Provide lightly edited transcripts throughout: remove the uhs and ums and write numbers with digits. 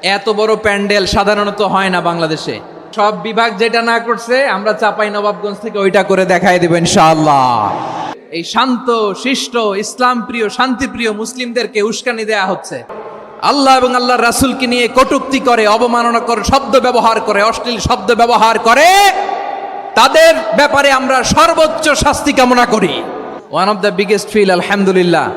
এত বড় প্যান্ডেল সাধারণত হয় না বাংলাদেশে। সব বিভাগ যেটা না করছে আমরা চাপাই নবাবগঞ্জ থেকে ওইটা করে দেখাই দেব ইনশাআল্লাহ। এই শান্ত শিষ্ট ইসলাম প্রিয় শান্তিপ্রিয় মুসলিমদেরকে উস্কানি দেয়া হচ্ছে, আল্লাহ এবং আল্লাহর রাসূলকে নিয়ে কটূক্তি করে, অবমাননা করে, শব্দ ব্যবহার করে, অশ্লীল শব্দ ব্যবহার করে, তাদের ব্যাপারে আমরা সর্বোচ্চ শাস্তি কামনা করি। One of the biggest feel আলহামদুলিল্লাহ।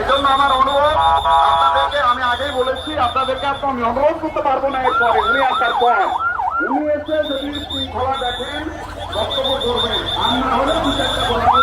এজন্য আমার অনুরোধ আপনাদেরকে, আমি আগেই বলেছি আপনাদেরকে আমি অনুরোধ করতে পারবো না। এরপরে উনি আসার পর উনি এসে যদি শৃঙ্খলা দেখেন বক্তব্য করবেন, আর না হলে দু চারটা বলা হবে।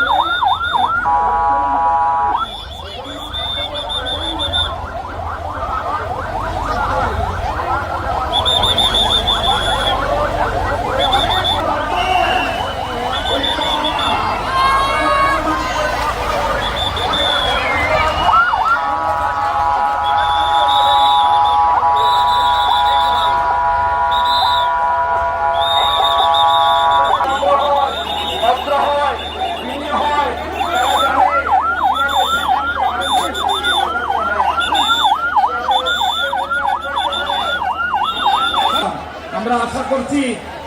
আমরা আশা করছি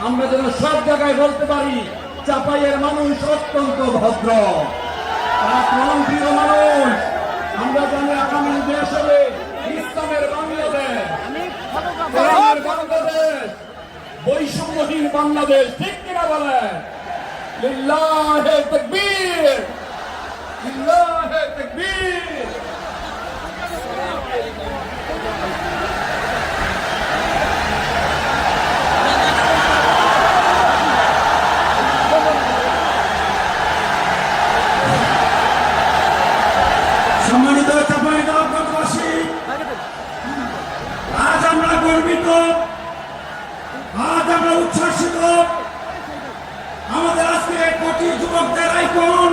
আমরা যেন সব জায়গায় বলতে পারি চাপাইয়ের মানুষ অত্যন্ত ভদ্র, প্রাণপ্রিয় মানুষ। আমরা জানি আগামী দেশ হবে ইসলামের বাংলাদেশ, বাংলাদেশ, বৈষম্যহীন বাংলাদেশ। ঠিক কিনা বলে? লিল্লাহে তাকবীর, লিল্লাহে তাকবীর। সম্মানিত চাঁপাইনবাবগঞ্জবাসী, আজ আমরা গর্বিত, আজ আমরা উচ্ছ্বাসিত। আমাদের আজকে কোটি যুবকদের আইকন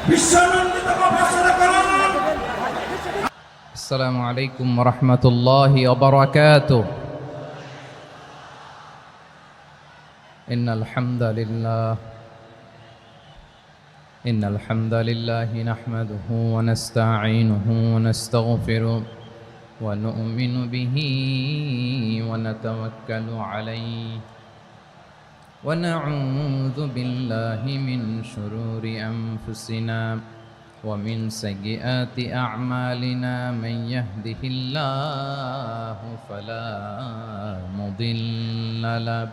বিশ্বনন্দিত প্রফেসর করণ। আসসালামু আলাইকুম ওয়া রাহমাতুল্লাহি ওয়া বারাকাতুহু। ইন্নাল হামদালিল্লাহ إن الحمد لله نحمده ونستعينه ونستغفره ونؤمن به ونتوكل عليه ونعوذ بالله من شرور أنفسنا ومن سيئات أعمالنا من يهده الله فلا مضل له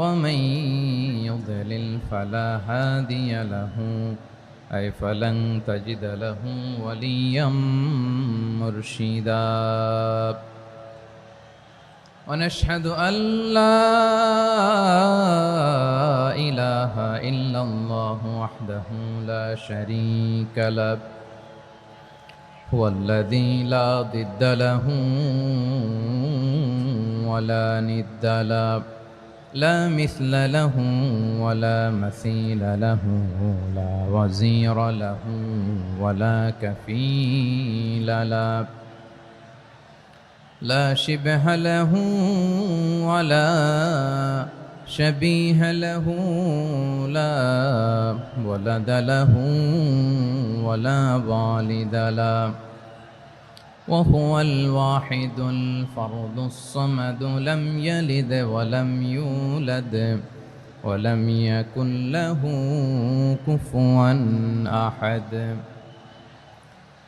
ومن يضلل فلا هادي له أي فلن تجد له وليا مرشدا ونشهد أن لا إلا الله وحده لا شريك له هو الذي لا ضد له ولا ند له لا مثل له ولا مثيل له لا وزير له ولا كفيل له لا شبه له ولا شبيه له لا ولد له ولا والد له وهو الواحد الفرد الصمد لم يلد ولم يولد ولم يكن له كفوا أحد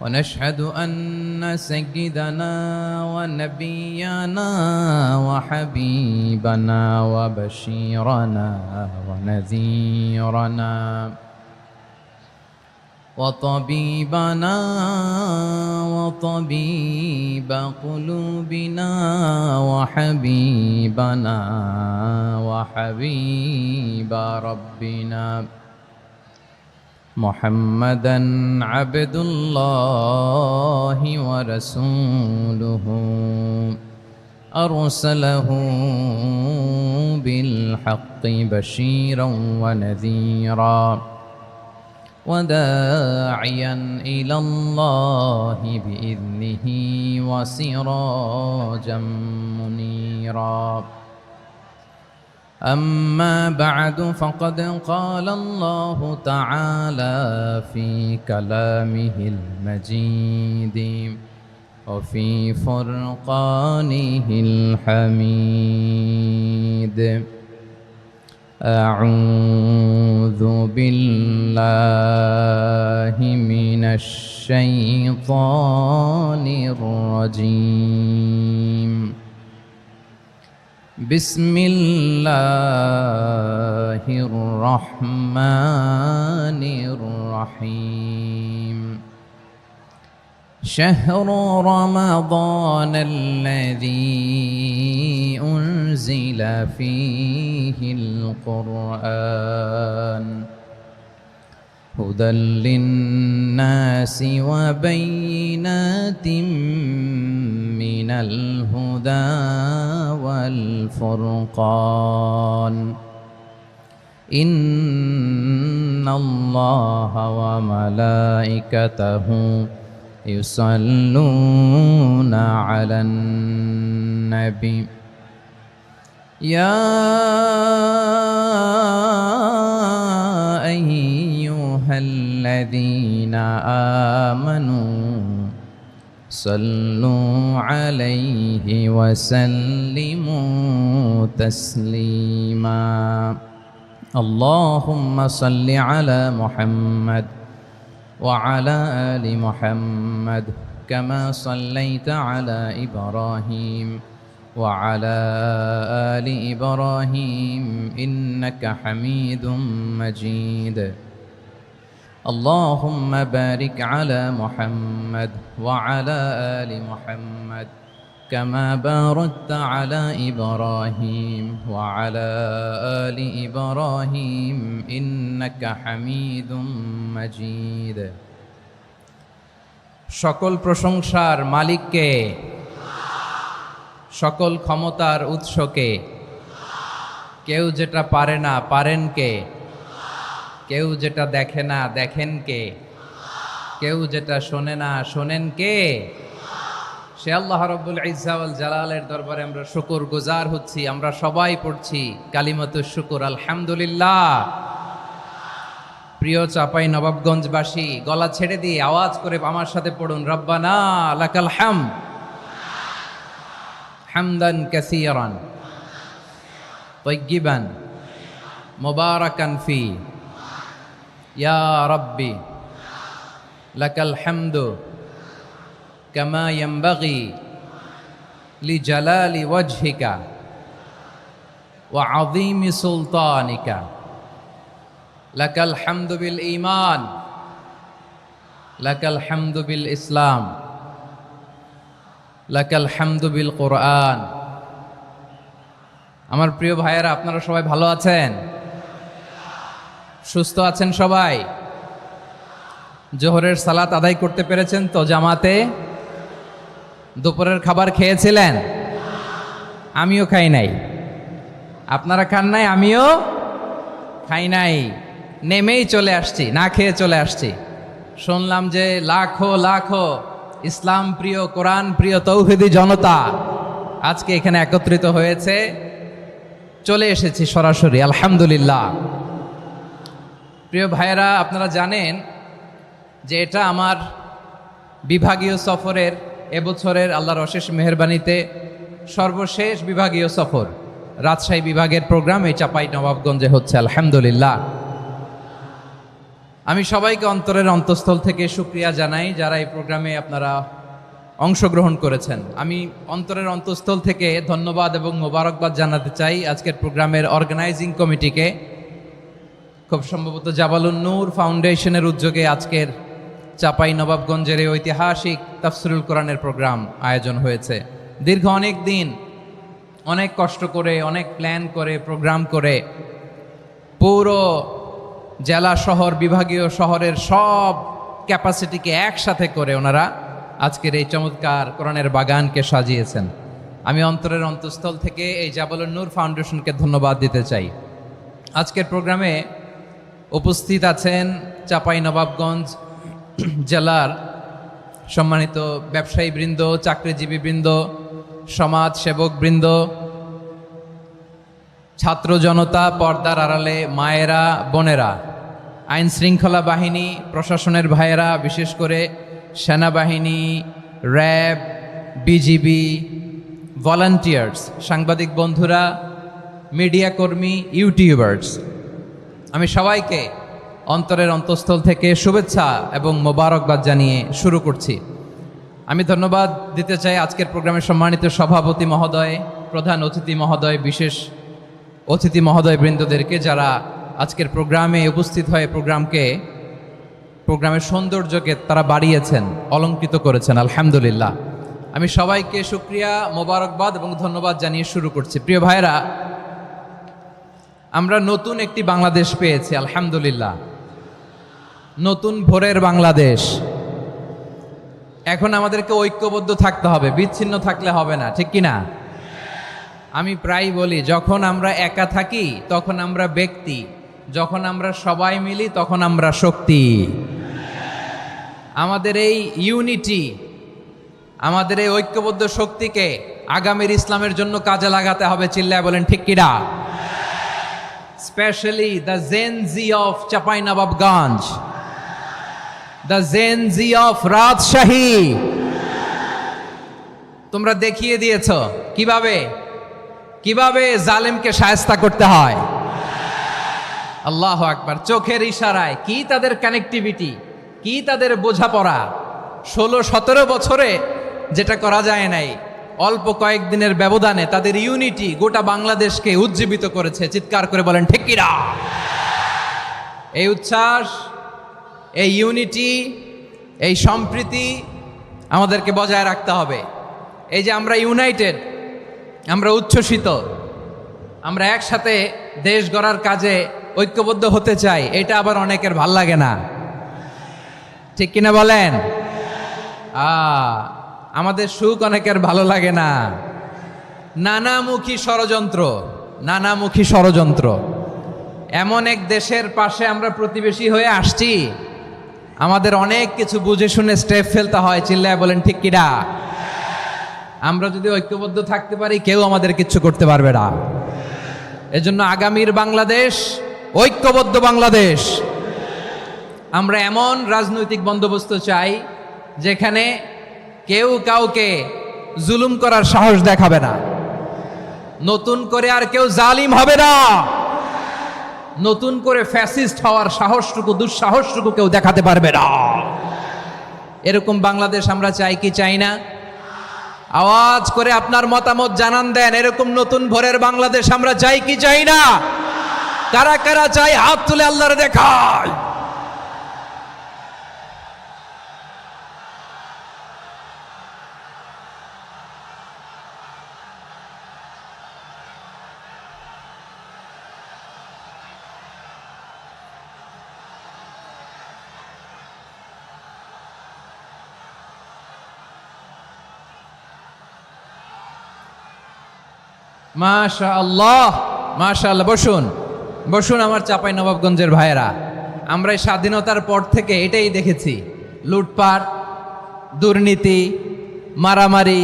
ونشهد أن سيدنا ونبينا وحبيبنا وبشيرنا ونذيرنا وطبيبنا وطبيب قلوبنا وحبيبنا وحبيب ربنا محمدا عبد الله ورسوله أرسله بالحق بشيرا ونذيرا وداعيا إلى الله بإذنه وسراجا منيرا أما بعد فقد قال الله تعالى في كلامه المجيد وفي فرقانه الحميد أعوذ بالله من الشيطان الرجيم بسم الله الرحمن الرحيم شهر رمضان الذي أنزل فيه القرآن هدى للناس وبينات من الهدى والفرقان إن الله وملائكته يصلون على النبي يا أيها الذين آمنوا صلوا عليه وسلموا تسليما اللهم صل على محمد وعلى آل محمد كما صليت على إبراهيم وعلى آل إبراهيم إنك حميد مجيد اللهم بارك على محمد وعلى آل محمد كما باركت على إبراهيم وعلى آل إبراهيم إنك حميد مجيد সকল প্রশংসার মালিককে সকল ক্ষমতার উৎসকে কেউ যেটা পারে না পারেন কে কেউ যেটা দেখে না দেখেন কে কেউ যেটা শোনে না শোনেন কে সে আল্লাহ রাব্বুল ইজ্জা ওয়াল জালালের দরবারে আমরা শুকরগুজার হচ্ছি আমরা সবাই পড়ছি কালিমাতুশ শুকর আলহামদুলিল্লাহ প্রিয় চাপাই নবাবগঞ্জবাসী গলা ছেড়ে দিয়ে আওয়াজ করে আমার সাথে পড়ুন রব্বানা লাকাল হামদ হামদান কাসীরান তাইয়্যিবান মুবারাকান ফি ইয়া রাব্বি লাকাল হামদু কামা ইয়ানবাগি লিজালালি ওয়াজহিকা ওয়া আযীমি সুলতানিকা লাকাল হামদু বিল ঈমান লাকাল হামদু বিল ইসলাম লাকাল হামদু বিল কোরআন। আমার প্রিয় ভাইয়েরা, আপনারা সবাই ভালো আছেন? সুস্থ আছেন সবাই? জোহরের সালাত আদায় করতে পেরেছেন তো জামাতে? দুপুরের খাবার খেয়েছিলেন? আমিও খাই নাই। আপনারা খান নাই, আমিও খাই নাই। নেমেই চলে আসছি, না খেয়ে চলে আসছি। শুনলাম যে লাখো লাখো ইসলাম প্রিয়, কোরআন প্রিয় তৌহিদি জনতা আজকে এখানে একত্রিত হয়েছে। চলে এসেছি সরাসরি, আলহামদুলিল্লাহ। প্রিয় ভাইয়েরা, আপনারা জানেন যে এটা আমার বিভাগীয় সফরের, এবছরের আল্লাহর অশেষ মেহেরবানিতে সর্বশেষ বিভাগীয় সফর। রাজশাহী বিভাগের প্রোগ্রাম এই চাপাই নবাবগঞ্জে হচ্ছে, আলহামদুলিল্লাহ। আমি সবাইকে অন্তরের অন্তঃস্থল থেকে শুকরিয়া জানাই যারা এই প্রোগ্রামে আপনারা অংশগ্রহণ করেছেন। আমি অন্তরের অন্তঃস্থল থেকে ধন্যবাদ এবং মোবারকবাদ জানাতে চাই আজকের প্রোগ্রামের অর্গানাইজিং কমিটিকে। খুব সম্ভবত জাবালুন নূর ফাউন্ডেশনের উদ্যোগে আজকের চাপাই নবাবগঞ্জের এই ঐতিহাসিক তাফসিরুল কোরআনের প্রোগ্রাম আয়োজন হয়েছে। দীর্ঘ অনেক দিন, অনেক কষ্ট করে, অনেক প্ল্যান করে, প্রোগ্রাম করে পুরো জেলা শহর, বিভাগীয় শহরের সব ক্যাপাসিটিকে একসাথে করে ওনারা আজকের এই চমৎকার কোরআনের বাগানকে সাজিয়েছেন। আমি অন্তরের অন্তঃস্থল থেকে এই জাবালুন নূর ফাউন্ডেশনকে ধন্যবাদ দিতে চাই। আজকের প্রোগ্রামে উপস্থিত আছেন চাপাই নবাবগঞ্জ জেলার সম্মানিত ব্যবসায়ী বৃন্দ, চাকরিজীবী বৃন্দ, সমাজ সেবক বৃন্দ, ছাত্র জনতা, পর্দার আড়ালে মায়েরা, বোনেরা, আইন শৃঙ্খলা বাহিনী, প্রশাসনের ভাইয়েরা, বিশেষ করে সেনাবাহিনী, র্যাব, বিজিবি, ভলান্টিয়ার্স, সাংবাদিক বন্ধুরা, মিডিয়া কর্মী, ইউটিউবার্স, আমি সবাইকে অন্তরের অন্তঃস্থল থেকে শুভেচ্ছা এবং মোবারকবাদ জানিয়ে শুরু করছি। আমি ধন্যবাদ দিতে চাই আজকের প্রোগ্রামের সম্মানিত সভাপতি মহোদয়, প্রধান অতিথি মহোদয়, বিশেষ অতিথি মহোদয় বৃন্দদেরকে যারা আজকের প্রোগ্রামে উপস্থিত হয়ে প্রোগ্রামের সৌন্দর্যকে তারা বাড়িয়েছেন, অলঙ্কৃত করেছেন, আলহামদুলিল্লাহ। আমি সবাইকে শুকরিয়া, মোবারকবাদ এবং ধন্যবাদ জানিয়ে শুরু করছি। প্রিয় ভাইরা, আমরা নতুন একটি বাংলাদেশ পেয়েছি, আলহামদুলিল্লাহ। নতুন ভোরের বাংলাদেশ। এখন আমাদেরকে ঐক্যবদ্ধ থাকতে হবে, বিচ্ছিন্ন থাকলে হবে না, ঠিক কিনা? আমি প্রায় বলি, যখন আমরা একা থাকি তখন আমরা ব্যক্তি, যখন আমরা সবাই মিলি তখন আমরা শক্তি। আমাদের এই ইউনিটি, আমাদের এই ঐক্যবদ্ধ শক্তিকে আগামীর ইসলামের জন্য কাজে লাগাতে হবে। চিল্লায় বলেন ঠিক কিনা? Specially the Gen Z of Chapainawabganj, the Gen Z of Rajshahi. তোমরা দেখিয়ে দিয়েছ কিভাবে জালেমকে শায়েস্তা করতে হয়। আল্লাহু আকবার। চোখের ইশারায় কি তাদের কানেক্টিভিটি, কি তাদের বোঝাপড়া। 16-17 বছরে যেটা করা যায় নাই, অল্প কয়েকদিনের ব্যবধানে তাদের ইউনিটি গোটা বাংলাদেশকে উজ্জীবিত করেছে। চিৎকার করে বলেন ঠিক কিনা? এই উচ্ছ্বাস, এই ইউনিটি, এই সম্প্রীতি আমাদেরকে বজায় রাখতে হবে। এই যে আমরা ইউনাইটেড, আমরা উচ্ছ্বসিত, আমরা একসাথে দেশ গড়ার কাজে ঐক্যবদ্ধ হতে চাই, এটা আবার অনেকের ভাল লাগে না, ঠিক কিনা বলেন? আমাদের সুখ অনেকের ভালো লাগে না। নানামুখী ষড়যন্ত্র। এমন এক দেশের পাশে আমরা প্রতিবেশী হয়ে আসছি, আমাদের অনেক কিছু বুঝে শুনে স্টেপ ফেলতে হয়। চিল্লায় বলেন ঠিক কিনা? আমরা যদি ঐক্যবদ্ধ থাকতে পারি, কেউ আমাদের কিচ্ছু করতে পারবে না। এজন্য আগামীর বাংলাদেশ ঐক্যবদ্ধ বাংলাদেশ। আমরা এমন রাজনৈতিক বন্দোবস্ত চাই যেখানে কেউ কাউকে জুলুম করার সাহস দেখাবে না, নতুন করে আর কেউ জালিম হবে না, নতুন করে ফ্যাসিস্ট হওয়ার সাহসটুকু, দুঃসাহসটুকু কেউ দেখাতে পারবে না। এরকম বাংলাদেশ আমরা চাই কি চাই না? আওয়াজ করে আপনার মতামত জানান দেন। এরকম নতুন ভোরের বাংলাদেশ আমরা চাই কি চাই না? কারা কারা চাই হাত তুলে আল্লাহর দেখায়। মাশাআল্লাহ, মাশাআল্লাহ। বসুন বসুন আমার চাঁপাই নবাবগঞ্জের ভাইয়েরা। আমরা এই স্বাধীনতার পর থেকে এটাই দেখেছি, লুটপাট, দুর্নীতি, মারামারি,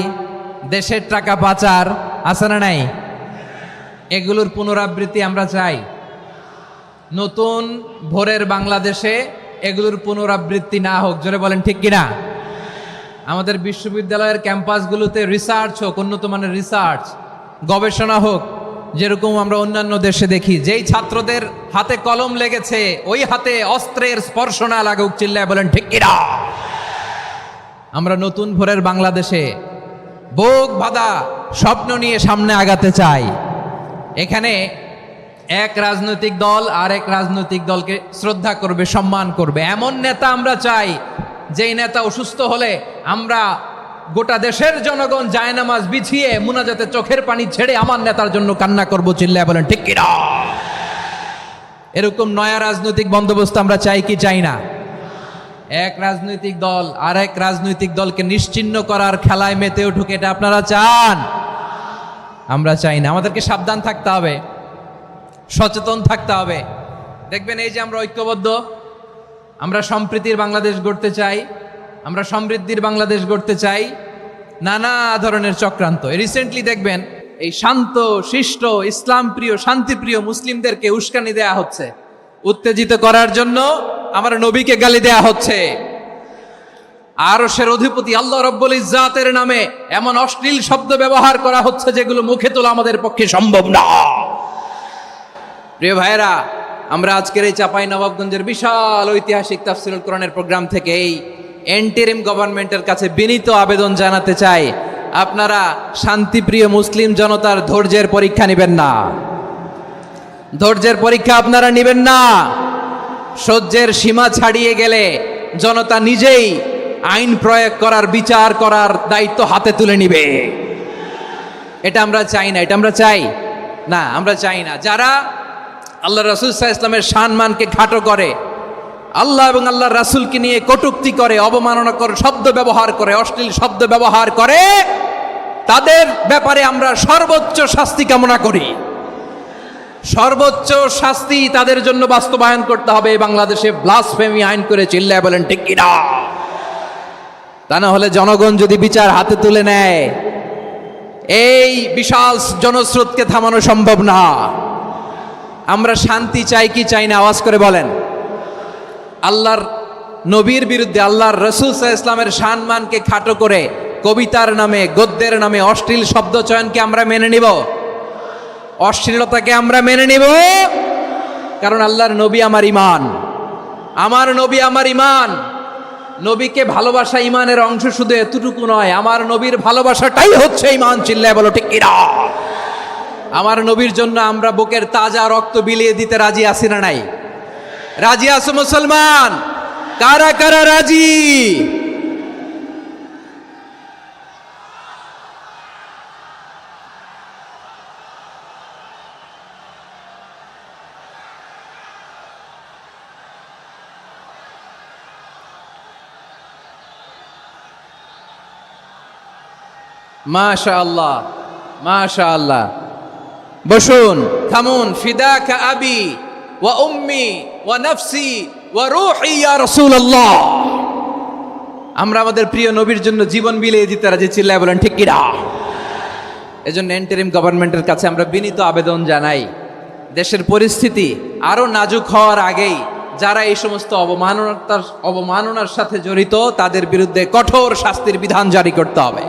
দেশের টাকা পাচার, আছে না নাই? এগুলোর পুনরাবৃত্তি আমরা চাই। নতুন ভোরের বাংলাদেশে এগুলোর পুনরাবৃত্তি না হোক, জোরে বলেন ঠিক কিনা? আমাদের বিশ্ববিদ্যালয়ের ক্যাম্পাসগুলোতে রিসার্চ হোক, উন্নত মানের রিসার্চ, গবেষণা হোক, যেরকম আমরা অন্যান্য দেশে দেখি। যেই ছাত্রদের হাতে কলম লেগেছে ওই হাতে অস্ত্রের স্পর্শ না লাগুক, চিল্লায় বলেন ঠিক কিনা? আমরা নতুন ভোরের বাংলাদেশে বুক বাঁধা স্বপ্ন নিয়ে সামনে আগাতে চাই। এখানে এক রাজনৈতিক দল আর এক রাজনৈতিক দলকে শ্রদ্ধা করবে, সম্মান করবে, এমন নেতা আমরা চাই যেই নেতা অসুস্থ হলে আমরা গোটা দেশের জনগণ জায়নামাজ বিছিয়ে মুনাজাতে চোখের পানি ছেড়ে আমার নেতার জন্য কান্না করব, চিল্লায় বলেন ঠিক কিনা? এরকম নয়া রাজনৈতিক বন্দোবস্ত আমরা চাই কি চাই না? এক রাজনৈতিক দল আর এক রাজনৈতিক দলকে নিশ্চিহ্ন করার খেলায় মেতে উঠুক, এটা আপনারা চান? আমরা চাই না। আমাদেরকে সাবধান থাকতে হবে, সচেতন থাকতে হবে। দেখবেন এই যে আমরা ঐক্যবদ্ধ, আমরা সম্প্রীতির বাংলাদেশ গড়তে চাই, আমরা সমৃদ্ধির বাংলাদেশ গড়তে চাই, নানা ধরনের চক্রান্ত। রিসেন্টলি দেখবেন এই শান্ত শিষ্ট ইসলাম প্রিয় শান্তিপ্রিয় মুসলিমদেরকে উস্কানি দেয়া হচ্ছে, উত্তেজিত করার জন্য আমার নবীকে গালি দেয়া হচ্ছে। আরশের অধিপতি আল্লাহ রব্বুল ইজ্জাতের নামে এমন অশ্লীল শব্দ ব্যবহার করা হচ্ছে যেগুলো মুখে তোলা আমাদের পক্ষে সম্ভব না। প্রিয় ভাইয়েরা, আমরা আজকের এই চাঁপাই নবাবগঞ্জের বিশাল ঐতিহাসিক তাফসীরুল কোরআনের প্রোগ্রাম থেকে এই এন্টিরিম গভর্নমেন্টের কাছে বিনীত আবেদন জানাতে চাই, আপনারা শান্তিপ্রিয় মুসলিম জনতার ধৈর্যের পরীক্ষা নেবেন না। ধৈর্যের পরীক্ষা আপনারা নেবেন না। সহ্যের সীমা ছাড়িয়ে গেলে জনতা নিজেই আইন প্রয়োগ করার, বিচার করার দায়িত্ব হাতে তুলে নিবে। এটা আমরা চাই না। এটা আমরা চাই না, আমরা চাই না। যারা আল্লাহ রাসূল সাল্লাল্লাহু আলাইহি ওয়াসাল্লামের সম্মানকে খাটো করে, আল্লাহ এবং আল্লাহর রাসূলকে নিয়ে কটূক্তি করে, অবমাননাকর শব্দ ব্যবহার করে, অশ্লীল শব্দ ব্যবহার করে, তাদের ব্যাপারে আমরা সর্বোচ্চ শাস্তি কামনা করি। সর্বোচ্চ শাস্তি তাদের জন্য বাস্তবায়ন করতে হবে। বাংলাদেশে ব্লাসফেমি আইন করে, চিল্লায় বলেন ঠিক কিনা? তা না হলে জনগণ যদি বিচার হাতে তুলে নেয়, এই বিশাল জনস্রোতকে থামানো সম্ভব না। আমরা শান্তি চাই কি চাই না? আওয়াজ করে বলেন। আল্লাহর নবীর বিরুদ্ধে, আল্লাহর রাসূল সাল্লাল্লাহু আলাইহি ওয়াসাল্লামের সম্মানকে খাটো করে কবিতার নামে, গদ্যের নামে অশ্লীল শব্দ চয়নকে আমরা মেনে নিব? অশ্লীলতাকে আমরা মেনে নিব? কারণ আল্লাহর নবী আমার ঈমান, আমার নবী আমার ঈমান। নবীকে ভালোবাসা ঈমানের অংশ শুধু এতটুকু নয়, আমার নবীর ভালোবাসাটাই হচ্ছে ঈমান, চিল্লায় বলো ঠিক কিনা? আমার নবীর জন্য আমরা বুকের তাজা রক্ত বিলিয়ে দিতে রাজি আছি না নাই? রাজি আছো মুসলমান? কারা কারা রাজি? মাশাআল্লাহ, মাশাআল্লাহ। বসুন, থামুন। ফিদাকা আবি ওয়া উম্মি ওয়া নাফসি ওয়া রূহি ইয়া রাসূলুল্লাহ। আমরা আমাদের প্রিয় নবীর জন্য জীবন বিলিয়ে দিতে রাজি, চিল্লায় বলেন ঠিক কিনা? এজন্য ইন্টারিম গভর্নমেন্টের কাছে আমরা বিনীত আবেদন জানাই, দেশের পরিস্থিতি আরো নাজুক হওয়ার আগেই যারা এই সমস্ত অবমাননার সাথে জড়িত তাদের বিরুদ্ধে কঠোর শাস্তির বিধান জারি করতে হবে।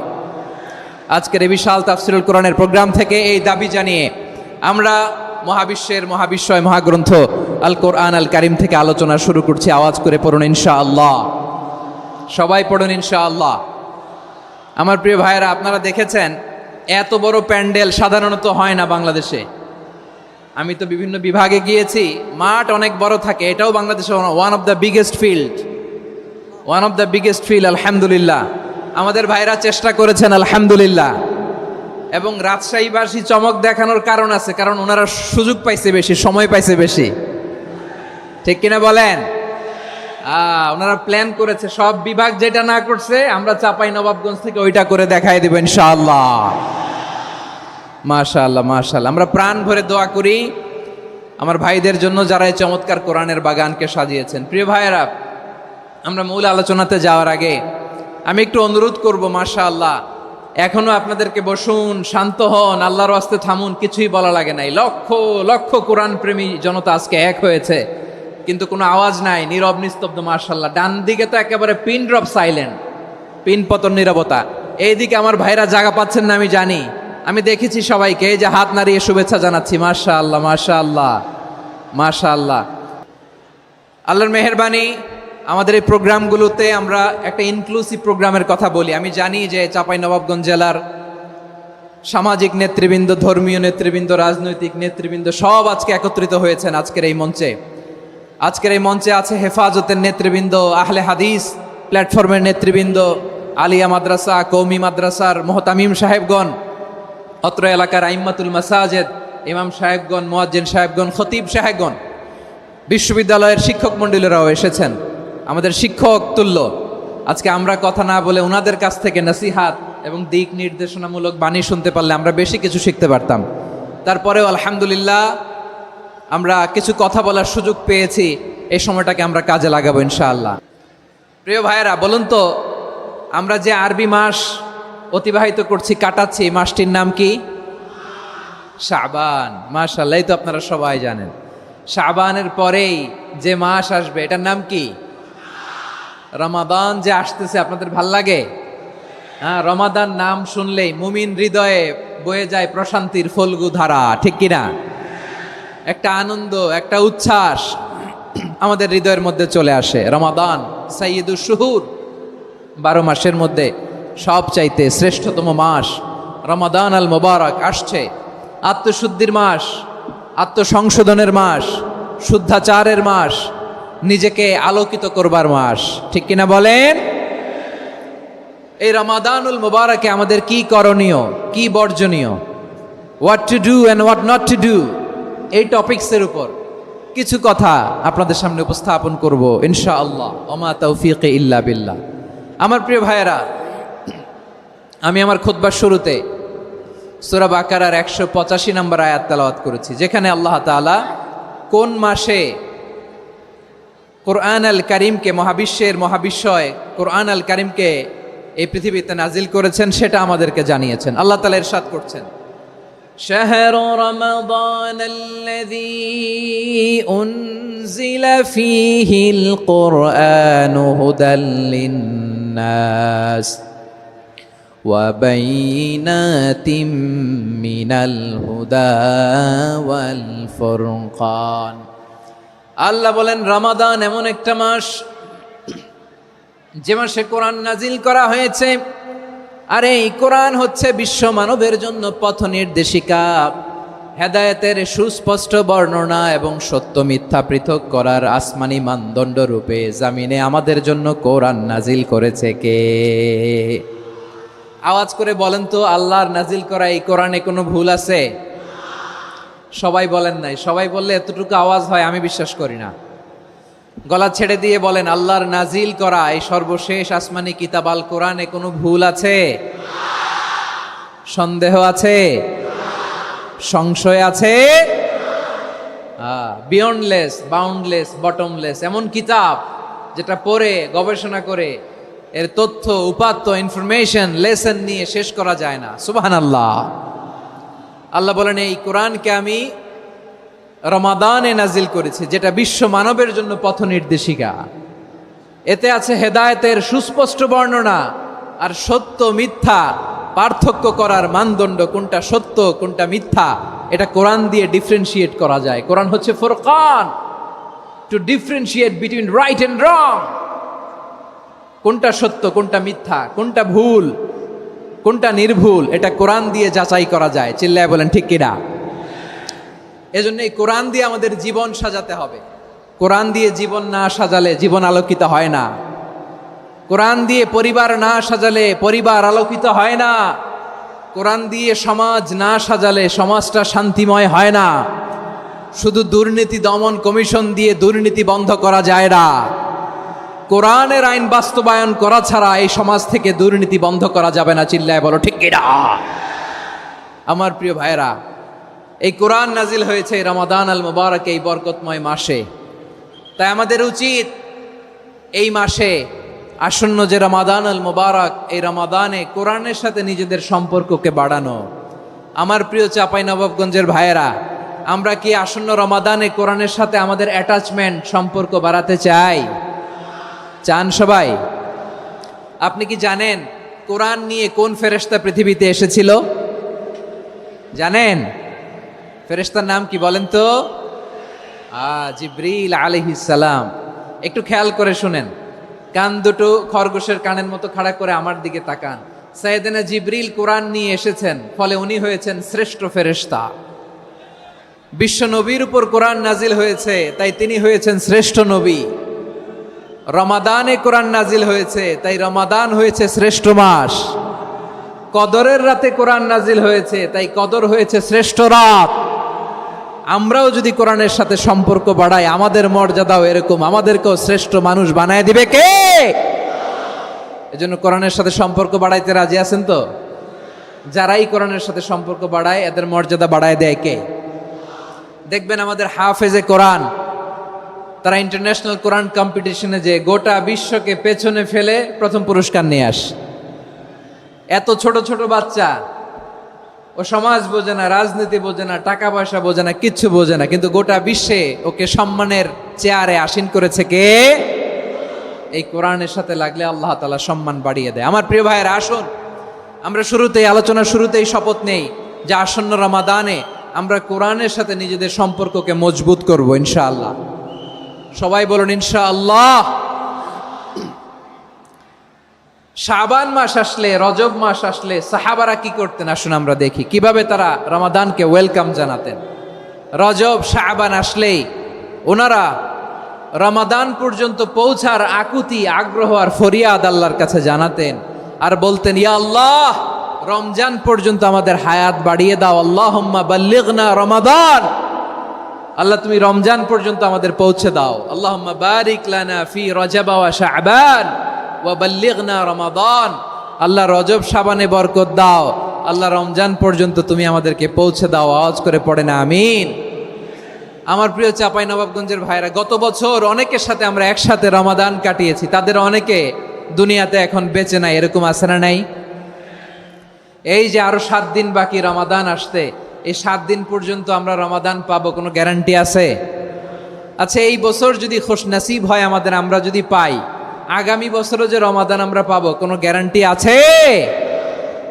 আজকের এই বিশাল তাফসীরুল কোরআনের প্রোগ্রাম থেকে এই দাবি জানিয়ে আমরা মহাবিশ্বের মহাবিশ্বয় মহাগ্রন্থ আল কোরআন আল কারিম থেকে আলোচনা শুরু করছি। আওয়াজ করে পড়ুন ইনশাআল্লাহ। সবাই পড়ুন ইনশাআল্লাহ। আমার প্রিয় ভাইয়েরা, আপনারা দেখেছেন এত বড় প্যান্ডেল সাধারণত হয় না বাংলাদেশে। আমি তো বিভিন্ন বিভাগে গিয়েছি, মাঠ অনেক বড় থাকে। এটাও বাংলাদেশে one of the biggest field, আলহামদুলিল্লাহ। আমাদের ভাইরা চেষ্টা করেছেন, আলহামদুলিল্লাহ। এবং রাজশাহীবাসী চমক দেখানোর কারণ আছে, কারণ ওনারা সুযোগ পাইছে বেশি, সময় পাইছে বেশি, ঠিক কিনা বলেন? ওনারা প্ল্যান করেছে, সব বিভাগ যেটা না করছে আমরা চাঁপাই নবাবগঞ্জ থেকে ওইটা করে দেখাই দেব ইনশাআল্লাহ। মাশাআল্লাহ মাশাআল্লাহ। আমরা প্রাণ ভরে দোয়া করি আমার ভাইদের জন্য যারা এই চমৎকার কোরআনের বাগানকে সাজিয়েছেন। প্রিয় ভাইয়েরা, আমরা মূল আলোচনাতে যাওয়ার আগে আমি একটু অনুরোধ করব, মাশাআল্লাহ এখনো আপনাদেরকে বসুন, শান্ত হন, আল্লাহর ওয়াস্তে থামুন, কিছুই বলা লাগে নাই। লক্ষ লক্ষ কোরআন প্রেমী জনতা আজকে এক হয়েছে, কিন্তু কোনো আওয়াজ নাই, নীরব নিস্তব্ধ। মাশাআল্লাহ, ডান দিকে তো একেবারে পিন ড্রপ সাইলেন্ট, পিন পতন নীরবতা। এইদিকে আমার ভাইরা জায়গা পাচ্ছেন না আমি জানি, আমি দেখেছি সবাইকে, এই যে হাত নাড়িয়ে শুভেচ্ছা জানাচ্ছি। মাশাআল্লাহ মাশাআল্লাহ মাশাআল্লাহ। আল্লাহর মেহেরবানি, আমাদের এই প্রোগ্রামগুলোতে আমরা একটা ইনক্লুসিভ প্রোগ্রামের কথা বলি। আমি জানি যে চাঁপাইনবাবগঞ্জ জেলার সামাজিক নেতৃবৃন্দ, ধর্মীয় নেতৃবৃন্দ, রাজনৈতিক নেতৃবৃন্দ সব আজকে একত্রিত হয়েছেন আজকের এই মঞ্চে। আজকের এই মঞ্চে আছে হেফাজতের নেতৃবৃন্দ, আহলে হাদিস প্ল্যাটফর্মের নেতৃবৃন্দ, আলিয়া মাদ্রাসা, কৌমি মাদ্রাসার মোহতামিম সাহেবগণ, অত্র এলাকার আইম্মাতুল মাসাজেদ, ইমাম সাহেবগণ, মুয়াজ্জিন সাহেবগণ, খতিব সাহেবগণ, বিশ্ববিদ্যালয়ের শিক্ষক মণ্ডলীরাও এসেছেন, আমাদের শিক্ষক তুল্য। আজকে আমরা কথা না বলে ওনাদের কাছ থেকে নসিহাত এবং দিক নির্দেশনামূলক বাণী শুনতে পারলে আমরা বেশি কিছু শিখতে পারতাম। তারপরেও আলহামদুলিল্লাহ আমরা কিছু কথা বলার সুযোগ পেয়েছি, এই সময়টাকে আমরা কাজে লাগাবো ইনশাআল্লাহ। প্রিয় ভাইয়েরা, বলুন তো, আমরা যে আরবি মাস অতিবাহিত করছি, কাটাচ্ছি, মাসটির নাম কি? শাবান। মাশাআল্লাহ, এই তো আপনারা সবাই জানেন। শাবানের পরেই যে মাস আসবে এটার নাম কি? রমাদান যে আসতেছে, আপনাদের ভাল লাগে? হ্যাঁ, রমাদান নাম শুনলেই মুমিন হৃদয়ে বয়ে যায় প্রশান্তির ফল্গু ধারা, ঠিক কিনা? একটা আনন্দ, একটা উচ্ছ্বাস আমাদের হৃদয়ের মধ্যে চলে আসে। রমাদান সাইয়্যিদুশ শুহুর, 12 মাসের মধ্যে সবচাইতে শ্রেষ্ঠতম মাস রমাদান আল মুবারক আসছে। আত্মশুদ্ধির মাস, আত্মসংশোধনের মাস, শুদ্ধাচারের মাস, নিজেকে আলোকিত করবার মাস, ঠিক কিনা বলেন? এই রমাদানুল মুবারকে আমাদের কি করণীয়, কি বর্জনীয়, what to do and what not to do, এই টপিকসের উপর কিছু কথা আপনাদের সামনে উপস্থাপন করব ইনশাআল্লাহ। ওমা তৌফিক ইল্লা বিল্লাহ। আমার প্রিয় ভাইয়েরা, আমি আমার খুতবার শুরুতে সূরা বাকারার 185 নম্বর আয়াত তেলাওয়াত করেছি, যেখানে আল্লাহ তাআলা কোন মাসে কোরআন আল কারিমকে, মহাবিশ্বের মহাবিশ্বয় কোরআন আল কারিমকে এই পৃথিবীতে নাজিল করেছেন সেটা আমাদেরকে জানিয়েছেন। আল্লাহ তাআলা ইরশাদ করছেন, شهر رمضان الذي أنزل فيه القرآن هدى للناس وبينات من الهدى والفرقان। আল্লাহ বলেন, রমাদান এমন একটা মাস যে মাসে কোরআন নাজিল করা হয়েছে, আর এই কোরআন হচ্ছে বিশ্ব মানবের জন্য পথ নির্দেশিকা, হেদায়েতের সুস্পষ্ট বর্ণনা এবং সত্য মিথ্যা পৃথক করার আসমানি মানদণ্ড রূপে জামিনে আমাদের জন্য কোরআন নাজিল করেছে কে? আওয়াজ করে বলেন তো, আল্লাহর নাজিল করা এই কোরআনে কোনো ভুল আছে? সবাই বলেন নাই। সবাই বললে এতটুকু আওয়াজ হয় আমি বিশ্বাস করি না। গলা ছেড়ে দিয়ে বলেন, আল্লাহর নাজিল করা এই সর্বশেষ আসমানি কিতাব আল কোরআনে কোনো ভুল আছে? সন্দেহ আছে? সংশয় আছে? বিয়ন্ডলেস, বাউন্ডলেস, বটমলেস, এমন কিতাব যেটা পড়ে গবেষণা করে এর তথ্য, উপাত্ত, ইনফরমেশন, লেসন নিয়ে শেষ করা যায় না। সুবহানাল্লাহ। আল্লাহ বলেন, এই কোরআনকে আমি রমাদানে নাজিল করেছি, যেটা বিশ্ব মানবের জন্য পথ নির্দেশিকা। এতে আছে হেদায়েতের সুস্পষ্ট বর্ণনা আর সত্য মিথ্যা পার্থক্য করার মানদণ্ড, কোনটা সত্য কোনটা মিথ্যা এটা কোরআন দিয়ে ডিফারেন্সিয়েট করা যায়। কোরআন হচ্ছে ফুরকান, to differentiate between right and wrong. কোনটা সত্য, কোনটা মিথ্যা, কোনটা ভুল, কোনটা নির্ভুল, এটা কোরআন দিয়ে যাচাই করা যায়। চিল্লায় বলেন ঠিক কিনা? এজন্য এই কোরআন দিয়ে আমাদের জীবন সাজাতে হবে। কোরআন দিয়ে জীবন না সাজালে জীবন আলোকিত হয় না। কোরআন দিয়ে পরিবার না সাজালে পরিবার আলোকিত হয় না। কোরআন দিয়ে সমাজ না সাজালে সমাজটা শান্তিময় হয় না। শুধু দুর্নীতি দমন কমিশন দিয়ে দুর্নীতি বন্ধ করা যায় না। কোরআনের আইন বাস্তবায়ন করা ছাড়া এই সমাজ থেকে দুর্নীতি বন্ধ করা যাবে না। চিল্লায় বলো ঠিক কিনা? আমার প্রিয় ভাইরা, এই কোরআন নাজিল হয়েছে রমাদান আল মুবারক, এই বরকতময় মাসে। তাই আমাদের উচিত এই মাসে আসন্ন যে রমাদান আল মুবারক, এই রমাদানে কোরআনের সাথে নিজেদের সম্পর্ককে বাড়ানো। আমার প্রিয় চাঁপাইনবাবগঞ্জের ভাইয়েরা, আমরা কি আসন্ন রমাদানে কোরআনের সাথে আমাদের অ্যাটাচমেন্ট, সম্পর্ক বাড়াতে চাই? চান সবাই? আপনি কি জানেন কোরআন নিয়ে কোন ফেরেশতা পৃথিবীতে এসেছিল? জানেন? ফেরেশতার নাম কি বলেন তো? জিবরিল আলাইহিস সালাম। একটু খেয়াল করে শুনেন, কান দুটো খরগোশের কানের মতো খাড়া করে আমার দিকে তাকান। সাইয়েদনা জিবরিল কোরআন নিয়ে এসেছেন, ফলে উনি হয়েছেন শ্রেষ্ঠ ফেরেশতা। বিশ্ব নবীর উপর কোরআন নাজিল হয়েছে, তাই তিনি হয়েছেন শ্রেষ্ঠ নবী। রমাদানে কোরআন নাজিল হয়েছে, তাই রমাদান হয়েছে শ্রেষ্ঠ মাস। কদরের রাতে কোরআন নাজিল হয়েছে, তাই কদর হয়েছে শ্রেষ্ঠ রাত। আমরাও যদি কোরআনের সাথে সম্পর্ক বাড়াই, আমাদের মর্যাদাও এরকম, আমাদেরকেও শ্রেষ্ঠ মানুষ বানায় দিবে কে? এজন্য কোরআনের সাথে সম্পর্ক বাড়াইতে রাজি আছেন তো? যারাই কোরআনের সাথে সম্পর্ক বাড়ায়, এদের মর্যাদা বাড়ায় দেয় কে? দেখবেন আমাদের হাফেজে কোরআন, তারা ইন্টারন্যাশনাল কোরআন কম্পিটিশনে যে গোটা বিশ্বকে পেছনে ফেলে প্রথম পুরস্কার নিয়ে আসে। এত ছোট ছোট বাচ্চা, ও সমাজ বোঝে না, রাজনীতি বোঝে না, টাকা পয়সা বোঝে না, কিচ্ছু বোঝে না, কিন্তু গোটা বিশ্বে ওকে সম্মানের চেয়ারে আসীন করেছে কে? এই কোরআনের সাথে লাগলে আল্লাহ তাআলা সম্মান বাড়িয়ে দেয়। আমার প্রিয় ভাইয়েরা, আসুন আমরা আলোচনার শুরুতেই শপথ নেই যে আসন্ন রমাদানে আমরা কোরআনের সাথে নিজেদের সম্পর্ককে মজবুত করব ইনশাআল্লাহ। সবাই বলুন ইনশাআল্লাহ। শাবান মাস আসলে, রজব মাস আসলে সাহাবারা কি করতেন? আসুন আমরা দেখি কিভাবে তারা রমাদানকে ওয়েলকাম জানাতেন। রজব শাবান আসলেই ওনারা রমাদান পর্যন্ত পৌঁছার আকুতি, আগ্রহ আর ফরিয়াদ আল্লাহর কাছে জানাতেন আর বলতেন, ইয়া আল্লাহ, রমজান পর্যন্ত আমাদের হায়াত বাড়িয়ে দাও। আল্লাহুম্মা বাল্লিগনা রমাদান, আল্লাহ তুমি রমজান পর্যন্ত আমাদের পৌঁছে দাও। আল্লাহুম্মা বারিক লানা ফি রজব ওয়া শাবান ওয়া বাল্লিগনা রমাদান, আল্লাহ রজব শাবানে বরকত দাও, আল্লাহ রমজান পর্যন্ত তুমি আমাদেরকে পৌঁছে দাও। আওয়াজ করে পড়ে না আমিন। আমার প্রিয় চাঁপাইনবাবগঞ্জের ভাইরা, গত বছর অনেকের সাথে আমরা একসাথে রমাদান কাটিয়েছি, তাদের অনেকে দুনিয়াতে এখন বেঁচে নাই, এরকম আছে না নাই? এই যে আরো 7 দিন বাকি রমাদান আসতে, এই 7 দিন পর্যন্ত আমরা রমাদান পাবো, কোনো গ্যারান্টি আছে? আচ্ছা, এই বছর যদি খুশনসিব হয় আমাদের, আমরা যদি পাই, আগামী বছরও যে রমাদান আমরা পাবো, কোনো গ্যারান্টি আছে?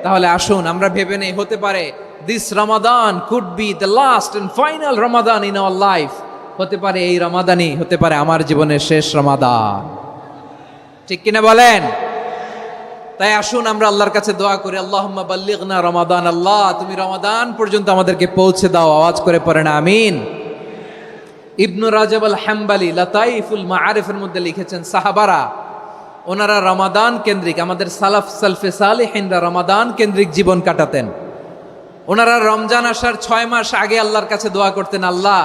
তাহলে আসুন আমরা ভেবে নেই, হতে পারে this Ramadan could be the last and final Ramadan in our life. হতে পারে এই রমাদানই হতে পারে আমার জীবনের শেষ রমাদান। ঠিক কিনা বলেন? তাই আসুন আমরা আল্লাহর কাছে দোয়া করি, আল্লাহুম্মা বাল্লিগনা রমাদান, আল্লাহ তুমি রমাদান পর্যন্ত আমাদেরকে পৌঁছে দাও। আওয়াজ করে পড়েন আমিন। ইবনু রাজব আল হাম্বালি লাতাইফুল মাআরিফের মধ্যে লিখেছেন, সাহাবারা ওনারা রমাদান কেন্দ্রিক, আমাদের সালফে সালেহিনরা রমাদান কেন্দ্রিক জীবন কাটাতেন। ওনারা রমজান আসার 6 মাস আগে আল্লাহর কাছে দোয়া করতেন, আল্লাহ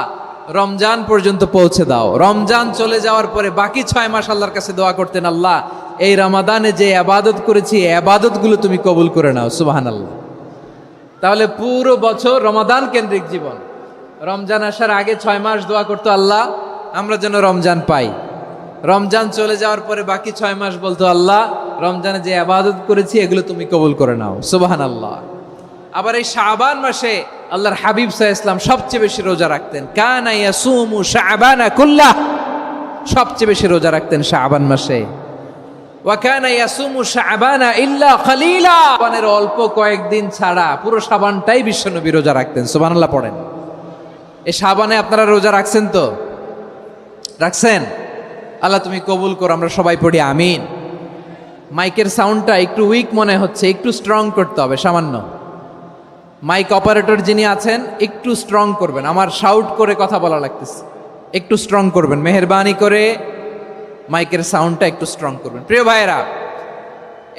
রমজান পর্যন্ত পৌঁছে দাও। রমজান চলে যাওয়ার পরে বাকি 6 মাস আল্লাহর কাছে দোয়া করতেন, আল্লাহ এই রমাদানে যে ইবাদত করেছি, এই ইবাদতগুলো তুমি কবুল করে নাও। সুবহানাল্লাহ। তাহলে পুরো বছর রমাদান কেন্দ্রিক জীবন। রমজান আসার আগে 6 মাস দোয়া করতো, আল্লাহ আমরা যেন রমজান পাই। রমজান চলে যাওয়ার পরে বাকি 6 মাস বলতো, আল্লাহ রমজানে যে ইবাদত করেছি এগুলো তুমি কবুল করে নাও। সুবহানাল্লাহ। আবার এই শাবান মাসে আল্লাহর হাবিব সাল্লাল্লাহু আলাইহি ওয়াসাল্লাম সবচেয়ে বেশি রোজা রাখতেন। কানা ইয়াসুমু শাবানা কুল্লাহ, সবচেয়ে বেশি রোজা রাখতেন শাবান মাসে। ওয়া কানা ইয়াসুমু শাবানা ইল্লা কলিলা, শাবানের অল্প কয়েকদিন ছাড়া পুরো শাবানটাই বিশ্বনবী রোজা রাখতেন। সুবহানাল্লাহ পড়েন। এই শাবানে আপনারা রোজা রাখছেন তো? রাখছেন? আল্লাহ তুমি কবুল করো। আমরা সবাই পড়ি আমিন। মাইকের সাউন্ডটা একটু উইক মনে হচ্ছে, একটু স্ট্রং করতে হবে সামান্য। মাইক অপারেটর যিনি আছেন একটু স্ট্রং করবেন, আমার শাউট করে কথা বলা লাগতেছে, একটু স্ট্রং করবেন মেহেরবানি করে, মাইকের সাউন্ডটা একটু স্ট্রং করবেন। প্রিয় ভাইয়েরা,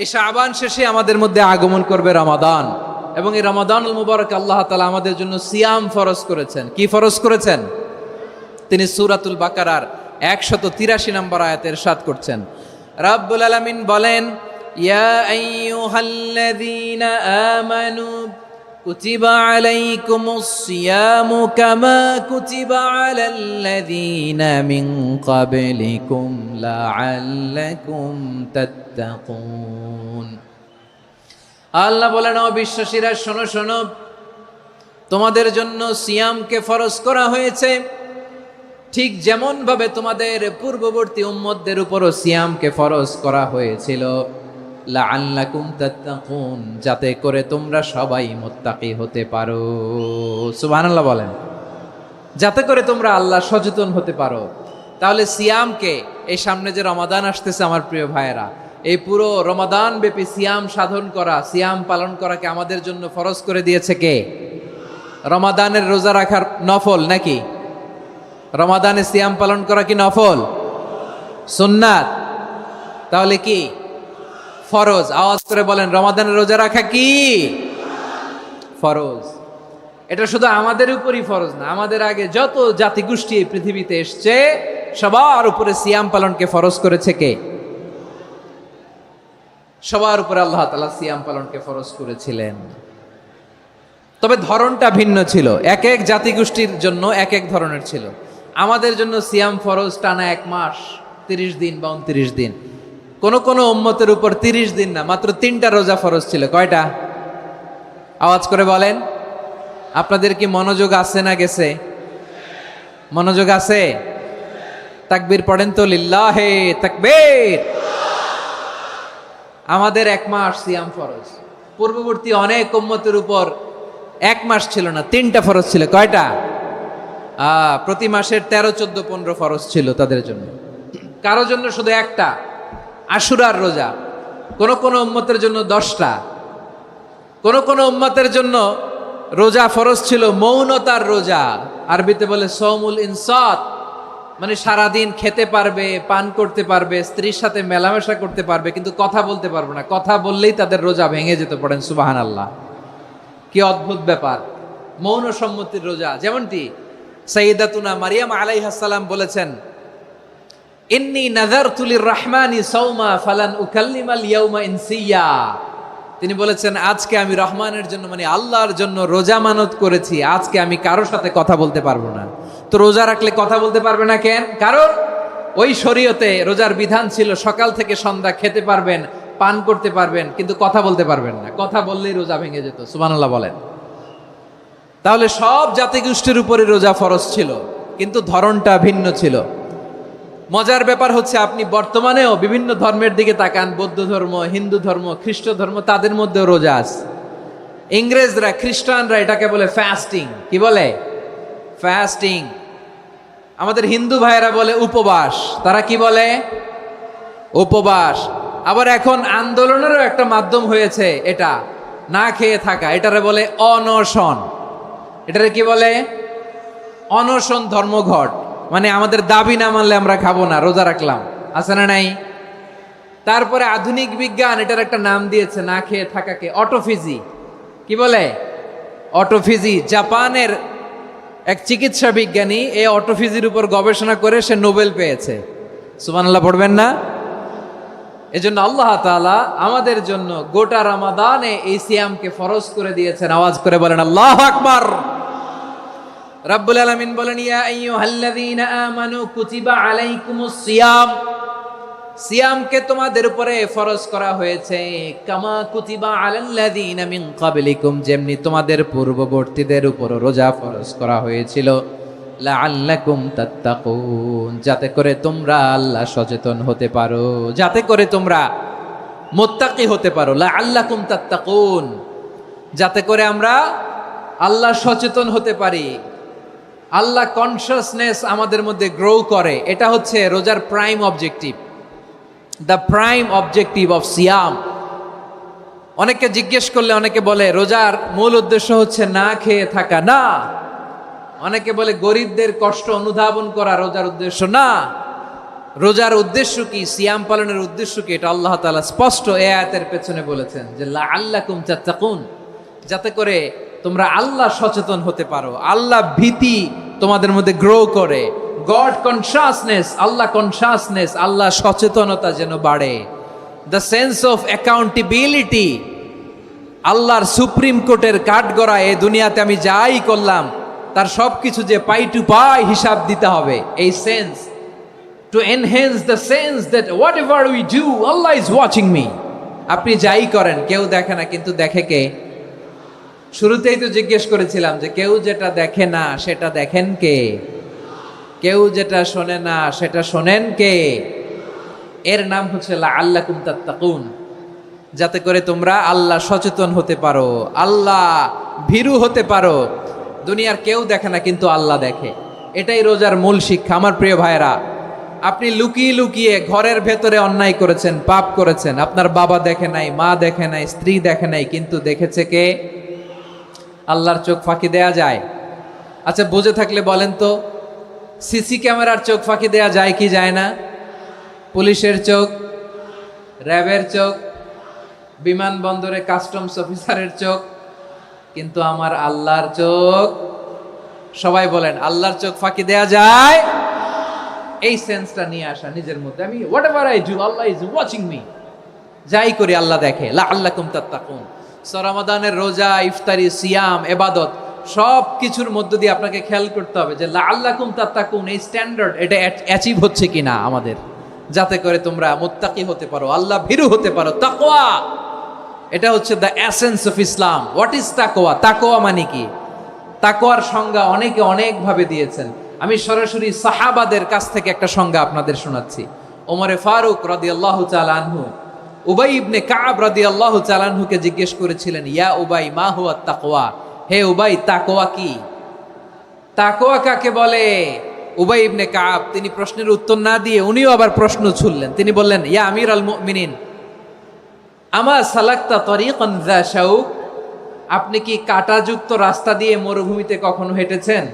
এই শাবান শেষে আমাদের মধ্যে আগমন করবে রমাদান, এবং এই রমাদানুল মুবারক আল্লাহ তাআলা আমাদের জন্য সিয়াম ফরজ করেছেন। কি ফরজ করেছেন? তিনি সূরাতুল বাকারার 183 নম্বর আয়াতে ইরশাদ করছেন, রাব্বুল আলামিন বলেন, ইয়া আইয়ুহাল্লাযীনা আমানু কুতিবা আলাইকুমুস সিয়ামু কামা কুতিবা আলাল্লাযীনা মিন ক্বাবলিকুম লাআল্লাকুম তাত্তাকুন। আল্লাহ বলেন, ও বিশ্বাসীরা শোনো শোনো, তোমাদের জন্য সিয়ামকে ফরজ করা হয়েছে, ঠিক যেমন ভাবে তোমাদের পূর্ববর্তী উম্মতদের উপরও সিয়ামকে ফরজ করা হয়েছিল, লাআল্লাকুম তাত্তাকুন, যাতে করে তোমরা সবাই মুত্তাকি হতে পারো। সুবহানাল্লাহ বলেন, যাতে করে তোমরা আল্লাহ সচেতন হতে পারো। তাহলে সিয়ামকে, এই সামনে যে রমাদান আসতেছে আমার প্রিয় ভাইয়েরা, এই পুরো রমাদান ব্যাপী সিয়াম সাধন করা, সিয়াম পালন করাকে আমাদের জন্য ফরজ করে দিয়েছে কে? রমাদানের রোজা রাখার নফল নাকি? রমাদানে সিয়াম পালন করা কি নফল? সুন্নাত? তাহলে কি ফরজ? আওয়াজ করে বলেন, রমাদানের রোজা রাখা কি ফরজ? এটা শুধু আমাদের উপরই ফরজ না, আমাদের আগে যত জাতিগোষ্ঠী এই পৃথিবীতে এসছে সবার উপরে সিয়াম পালনকে ফরজ করেছে কে? সবার উপরে আল্লাহ তাআলা সিয়াম পালনকে ফরজ করেছিলেন। তবে ধরনটা ভিন্ন ছিল, এক এক জাতিগোষ্ঠীর জন্য এক এক ধরনের ছিল। আমাদের জন্য সিয়াম ফরজ টানা 1 মাস 30 দিন বা 29 দিন। কোন কোন উম্মতের উপর 30 দিন না, মাত্র 3টা রোজা ফরজ ছিল। কয়টা? আওয়াজ করে বলেন। আপনাদের কি মনোযোগ আছে না গেছে? মনোযোগ আছে? তাকবীর পড়েন তো, লিল্লাহে তাকবীর। আমাদের 1 মাস সিয়াম ফরজ। পূর্ববর্তী অনেক উম্মতের উপর 1 মাস ছিল না, 3টা ফরজ ছিল। কয়টা? প্রতি মাসের 13, 14, 15 ফরজ ছিল তাদের জন্য। কারো জন্য শুধু একটা, আশুরার রোজা। কোন কোন উম্মতের জন্য 10টা। কোন কোন উম্মতের জন্য রোজা ফরজ ছিল মৌনতার রোজা, আরবিতে বলে সৌমুল ইনসাত, মানে সারাদিন খেতে পারবে, পান করতে পারবে, স্ত্রীর সাথে মেলামেশা করতে পারবে, কিন্তু কথা বলতে পারবে না। কথা বললেই তাদের রোজা ভেঙে যেতে। পড়েন সুবহানাল্লাহ। কি অদ্ভুত ব্যাপার! মৌন সম্মতির রোজা। যেমনটি সাইয়্যিদাতুনা মারিয়াম আলাইহিস সালাম বলেছেন, ইন্নী নাযারতু লির-রাহমানি সাওমা ফালান উকাল্লিমাল ইয়াওমা ইনসিয়া। তিনি বলেছেন, আজকে আমি রহমানের জন্য, মানে আল্লাহর জন্য রোজা মানত করেছি, আজকে আমি কারোর সাথে কথা বলতে পারবো না। তো রোজা রাখলে কথা বলতে পারবে না কেন? কারণ ওই শরীয়তে রোজার বিধান ছিল সকাল থেকে সন্ধ্যা খেতে পারবেন, পান করতে পারবেন, কিন্তু কথা বলতে পারবেন না। কথা বললেই রোজা ভেঙে যেত। সুবহানাল্লাহ বলেন। তাহলে সব জাতিগোষ্ঠীর উপরে রোজা ফরজ ছিল, কিন্তু ধরনটা ভিন্ন ছিল। মজার ব্যাপার হচ্ছে, আপনি বর্তমানেও বিভিন্ন ধর্মের দিকে তাকান, বৌদ্ধ ধর্ম, হিন্দু ধর্ম, খ্রিস্ট ধর্ম, তাদের মধ্যেও রোজা আছে। ইংরেজরা, খ্রিস্টানরা এটাকে বলে ফাস্টিং। কি বলে? ফাস্টিং। আমাদের হিন্দু ভাইয়েরা বলে উপবাস। তারা কি বলে? উপবাস। আবার এখন আন্দোলনেরও একটা মাধ্যম হয়েছে এটা, না খেয়ে থাকা। এটারে বলে অনশন। এটারে কি বলে? অনশন ধর্মঘট। মানে আমাদের দাবি না মানলে আমরা খাবো না, রোজা রাখলাম। আছে না নাই? তারপরে আধুনিক বিজ্ঞান এটার একটা নাম দিয়েছে না খেয়ে থাকাকে, অটোফিজি। কি বলে? অটোফিজি। জাপানের এক চিকিৎসা বিজ্ঞানী এই অটোফিজির উপর গবেষণা করে সে নোবেল পেয়েছে। সুবহানাল্লাহ পড়বেন না? এজন্য আল্লাহ তাআলা আমাদের জন্য গোটা রমাদানে এই সিয়ামকে ফরজ করে দিয়েছেন। আওয়াজ করে বলেন আল্লাহু আকবার। রাব্বুল আলামিন বলেন, ইয়া আইয়ুহাল্লাযীনা আমানু কুতিবা আলাইকুমুস সিয়াম। সিয়ামকে তোমাদের উপরে ফরজ করা হয়েছে, কামা কুতিবা আলাল্লাযীনা মিন ক্বাবলিকুম, যেমনি তোমাদের পূর্ববর্তীদের উপর রোজা ফরজ করা হয়েছিল, লাআল্লাকুম তাত্তাকুন, যাতে করে তোমরা আল্লাহ সচেতন হতে পারো, যাতে করে তোমরা মুত্তাকি হতে পারো। লাআল্লাকুম তাত্তাকুন, যাতে করে আমরা আল্লাহ সচেতন হতে পারি, আল্লাহ কনসিয়াসনেস আমাদের মধ্যে গ্রো করে। এটা হচ্ছে রোজার prime objective, the prime objective of সিয়াম। অনেকে জিজ্ঞেস করলে অনেকে বলে রোজার মূল উদ্দেশ্য হচ্ছে না খেয়ে থাকা। না। অনেকে বলে গরিবদের কষ্ট অনুধাবন করা রোজার উদ্দেশ্য। না। রোজার উদ্দেশ্য কি, সিয়াম পালনের উদ্দেশ্য কি, এটা আল্লাহ তাআলা স্পষ্ট এই আয়াতের পেছনে বলেছেন যে লাআল্লাকুম তাত্তাকুন, যাতে করে তোমরা আল্লাহ সচেতন হতে পারো, আল্লাহ ভীতি তোমাদের মধ্যে গ্রো করে, গড কনসিয়াসনেস, আল্লাহ কনসিয়াসনেস, আল্লাহ সচেতনতা যেন বাড়ে, দ্য সেন্স অফ অ্যাকাউন্টেবিলিটি, আল্লাহর সুপ্রিম কোর্টের কাঠগড়া এই দুনিয়াতে আমি যাই করলাম তার সব কিছু যে পাই টু পাই হিসাব দিতে হবে। এই sense, two enhance the sense that what ever we do Allah is watching me. আপনি যাই করেন কেউ দেখে না, কিন্তু দেখে কে? শুরুতেই তো জিজ্ঞেস করেছিলাম যে কেউ যেটা দেখে না সেটা দেখেন কে? কেউ যেটা শোনে না সেটা শোনেন কে? এর নাম হচ্ছে লাআল্লাকুম তাত্তাকুন, যাতে করে তোমরা আল্লাহ সচেতন হতে পারো, আল্লাহ ভীরু হতে পারো। দুনিয়ার কেউ দেখে না, কিন্তু আল্লাহ দেখে। এটাই রোজার মূল শিক্ষা। আমার প্রিয় ভাইরা, আপনি লুকিয়ে লুকিয়ে ঘরের ভেতরে অন্যায় করেছেন, পাপ করেছেন, আপনার বাবা দেখে নাই, মা দেখে নাই, স্ত্রী দেখে নাই, কিন্তু দেখেছে কে? আল্লাহর চোখ ফাঁকি দেয়া যায়? আচ্ছা, বুঝে থাকলে বলেন তো, সিসি ক্যামেরার চোখ ফাঁকি দেয়া যায় কি যায় না? পুলিশের চোখ, র্যাবের চোখ, বিমানবন্দরে কাস্টমস অফিসারের চোখ, কিন্তু আমার আল্লাহর চোখ? সবাই বলেন, আল্লাহর চোখ ফাঁকি দেয়া যায়? এই সেন্সটা নিয়ে আসা নিজের মধ্যে, আমি what ever I do Allah is watching me, যাই করি আল্লাহ দেখে। লাআল্লাকুম তাত্তাকুন। রমাদানের রোজা, ইফতারি, সিয়াম, ইবাদত সব কিছুর মধ্য দিয়ে আপনাকে খেয়াল করতে হবে যে লাআল্লাকুম তাত্তাকুন এই স্ট্যান্ডার্ড এটা অ্যাচিভ হচ্ছে কিনা আমাদের, যাতে করে তোমরা মুত্তাকি হতে পারো, আল্লাহ ভীরু হতে পারো। তাকওয়া, এটা হচ্ছে the essence of Islam. What is তাকওয়া? তাকওয়া মানে কি? তাকওয়ার সংজ্ঞা অনেকে অনেকভাবে দিয়েছেন। আমি সরাসরি সাহাবাদের কাছ থেকে একটা সংজ্ঞা আপনাদের শোনাচ্ছি। ওমরে ফারুক রাদিয়াল্লাহু তাআলা আনহু উবাই ইবনে কাব রাদিয়াল্লাহু তাআলা আনহুকে জিজ্ঞেস করেছিলেন, ইয়া উবাই মা হুয়া তাকওয়া? হে উবাই, তাকওয়া কি? তাকওয়া কাকে বলে? উবাই ইবনে কাব তিনি প্রশ্নের উত্তর না দিয়ে উনিও আবার প্রশ্ন ছুড়লেন। তিনি বললেন, ইয়া আমিরুল মুমিনিন, আমা সালাকতা তরিকান যা শাউক? আপনি কি কাঁটাযুক্ত রাস্তা দিয়ে মরুভূমিতে কখনো হেঁটেছেন?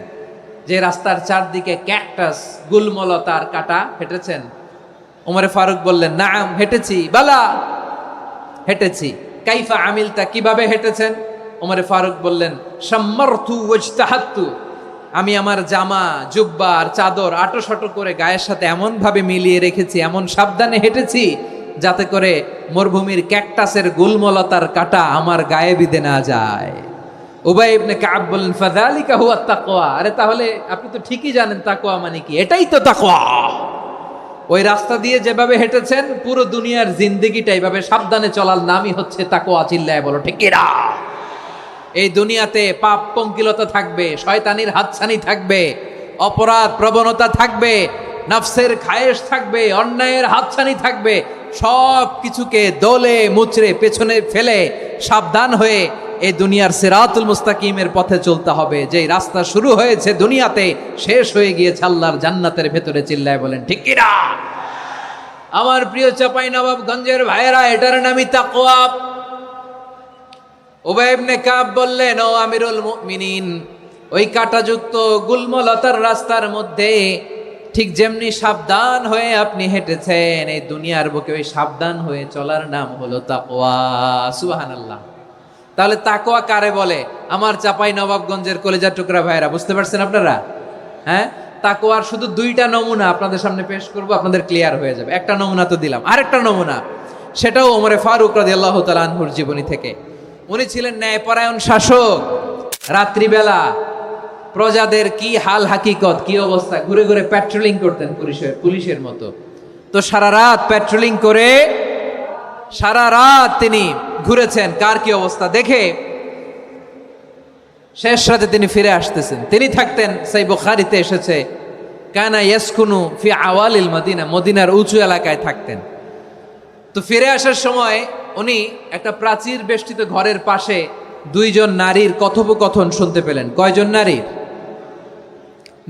যে রাস্তার চারদিকে ক্যাকটাস, গুলমলতার কাঁটা, হেঁটেছেন? ওমরে ফারুক বললেন, নাম, হেঁটেছি। বালা, হেঁটেছি। কাইফা আমিলতা, কিভাবে হেঁটেছেন? ওমরে ফারুক বললেন, শাম্মারতু ওয়াজতাহাতু, আমি আমার জামা, জুব্বা আর চাদর আটোসাটো করে গায়ের সাথে এমন ভাবে মিলিয়ে রেখেছি, এমন সাবধানে হেঁটেছি যাতে করে মরুভূমির ক্যাকটাসের গুলমলতার কাঁটা আমার গায়ে বিঁধে না যায়। উবাই ইবনে কাব বললেন, ফাযালিকা হুয়া তাকওয়া। আরে তাহলে আপনি তো ঠিকই জানেন তাকওয়া মানে কি, এটাই তো তাকওয়া। ওই রাস্তা দিয়ে যেভাবে হেঁটেছেন পুরো দুনিয়ার জিন্দেগিটা এইভাবে সাবধানে চলার নামই হচ্ছে তাকওয়া। চিল্লায় বলো ঠিক কিনা? এই দুনিয়াতে পাপ পঙ্কিলতা থাকবে, শয়তানির হাতছানি থাকবে, অপরাধ প্রবণতা থাকবে, নফসের খায়েশ থাকবে, অন্যায়ের হাতছানি থাকবে। সব কিছুকে দোলে মুচড়ে পেছনে ফেলে সাবধান হয়ে এই দুনিয়ার সিরাতুল মুস্তাকিমের পথে চলতে হবে। যেই রাস্তা শুরু হয়েছে দুনিয়াতে, শেষ হয়ে গিয়েছে আল্লাহর জান্নাতের ভেতরে। চিল্লায় বলেন ঠিক কিনা? আমার প্রিয় চাঁপাইনবাবগঞ্জের ভাইয়েরা, এটার নামই তাকওয়া। উবাই ইবনে কাব বললেন, ও আমিরুল মুমিনিন, ওই কাঁটাযুক্ত গুলমলতার রাস্তার মধ্যে ঠিক যেমনি সাবধান হয়ে আপনি হেঁটেছেন, এই দুনিয়ার বুকে ওই সাবধান হয়ে চলার নাম হলো তাকওয়া। সুবহানাল্লাহ। তাহলে তাকওয়া কারে বলে? আমার চাঁপাইনবাবগঞ্জের কলেজা টুকরা ভাইয়েরা, বুঝতে পারছেন আপনারা? হ্যাঁ, তাকওয়ার শুধু দুইটা নমুনা আপনাদের সামনে পেশ করব, আপনাদের ক্লিয়ার হয়ে যাবে। একটা নমুনা তো দিলাম, আরেকটা নমুনা, সেটাও ওমরে ফারুক রাদিয়াল্লাহু তাআলা আনহুর জীবনী থেকে। উনি ছিলেন ন্যায়পরায়ণ শাসক। রাত্রিবেলা প্রজাদের কি হাল হাকিকত, কি অবস্থা, ঘুরে ঘুরে প্যাট্রোলিং করতেন পুলিশের মতো। তো সারা রাত প্যাট্রোলিং করে সারা রাত তিনি ঘুরেছেন কার কি অবস্থা দেখে। শেষ রাতে তিনি ফিরে আসতেছেন। তিনি থাকতেন, সেই বুখারীতে এসেছে, কানা ইয়াসকুনু ফি আওয়ালিল মদিনা, মদিনার উঁচু এলাকায় থাকতেন। তো ফিরে আসার সময় উনি একটা প্রাচীর বেষ্টিত ঘরের পাশে দুইজন নারীর কথোপকথন শুনতে পেলেন। কয়জন নারীর?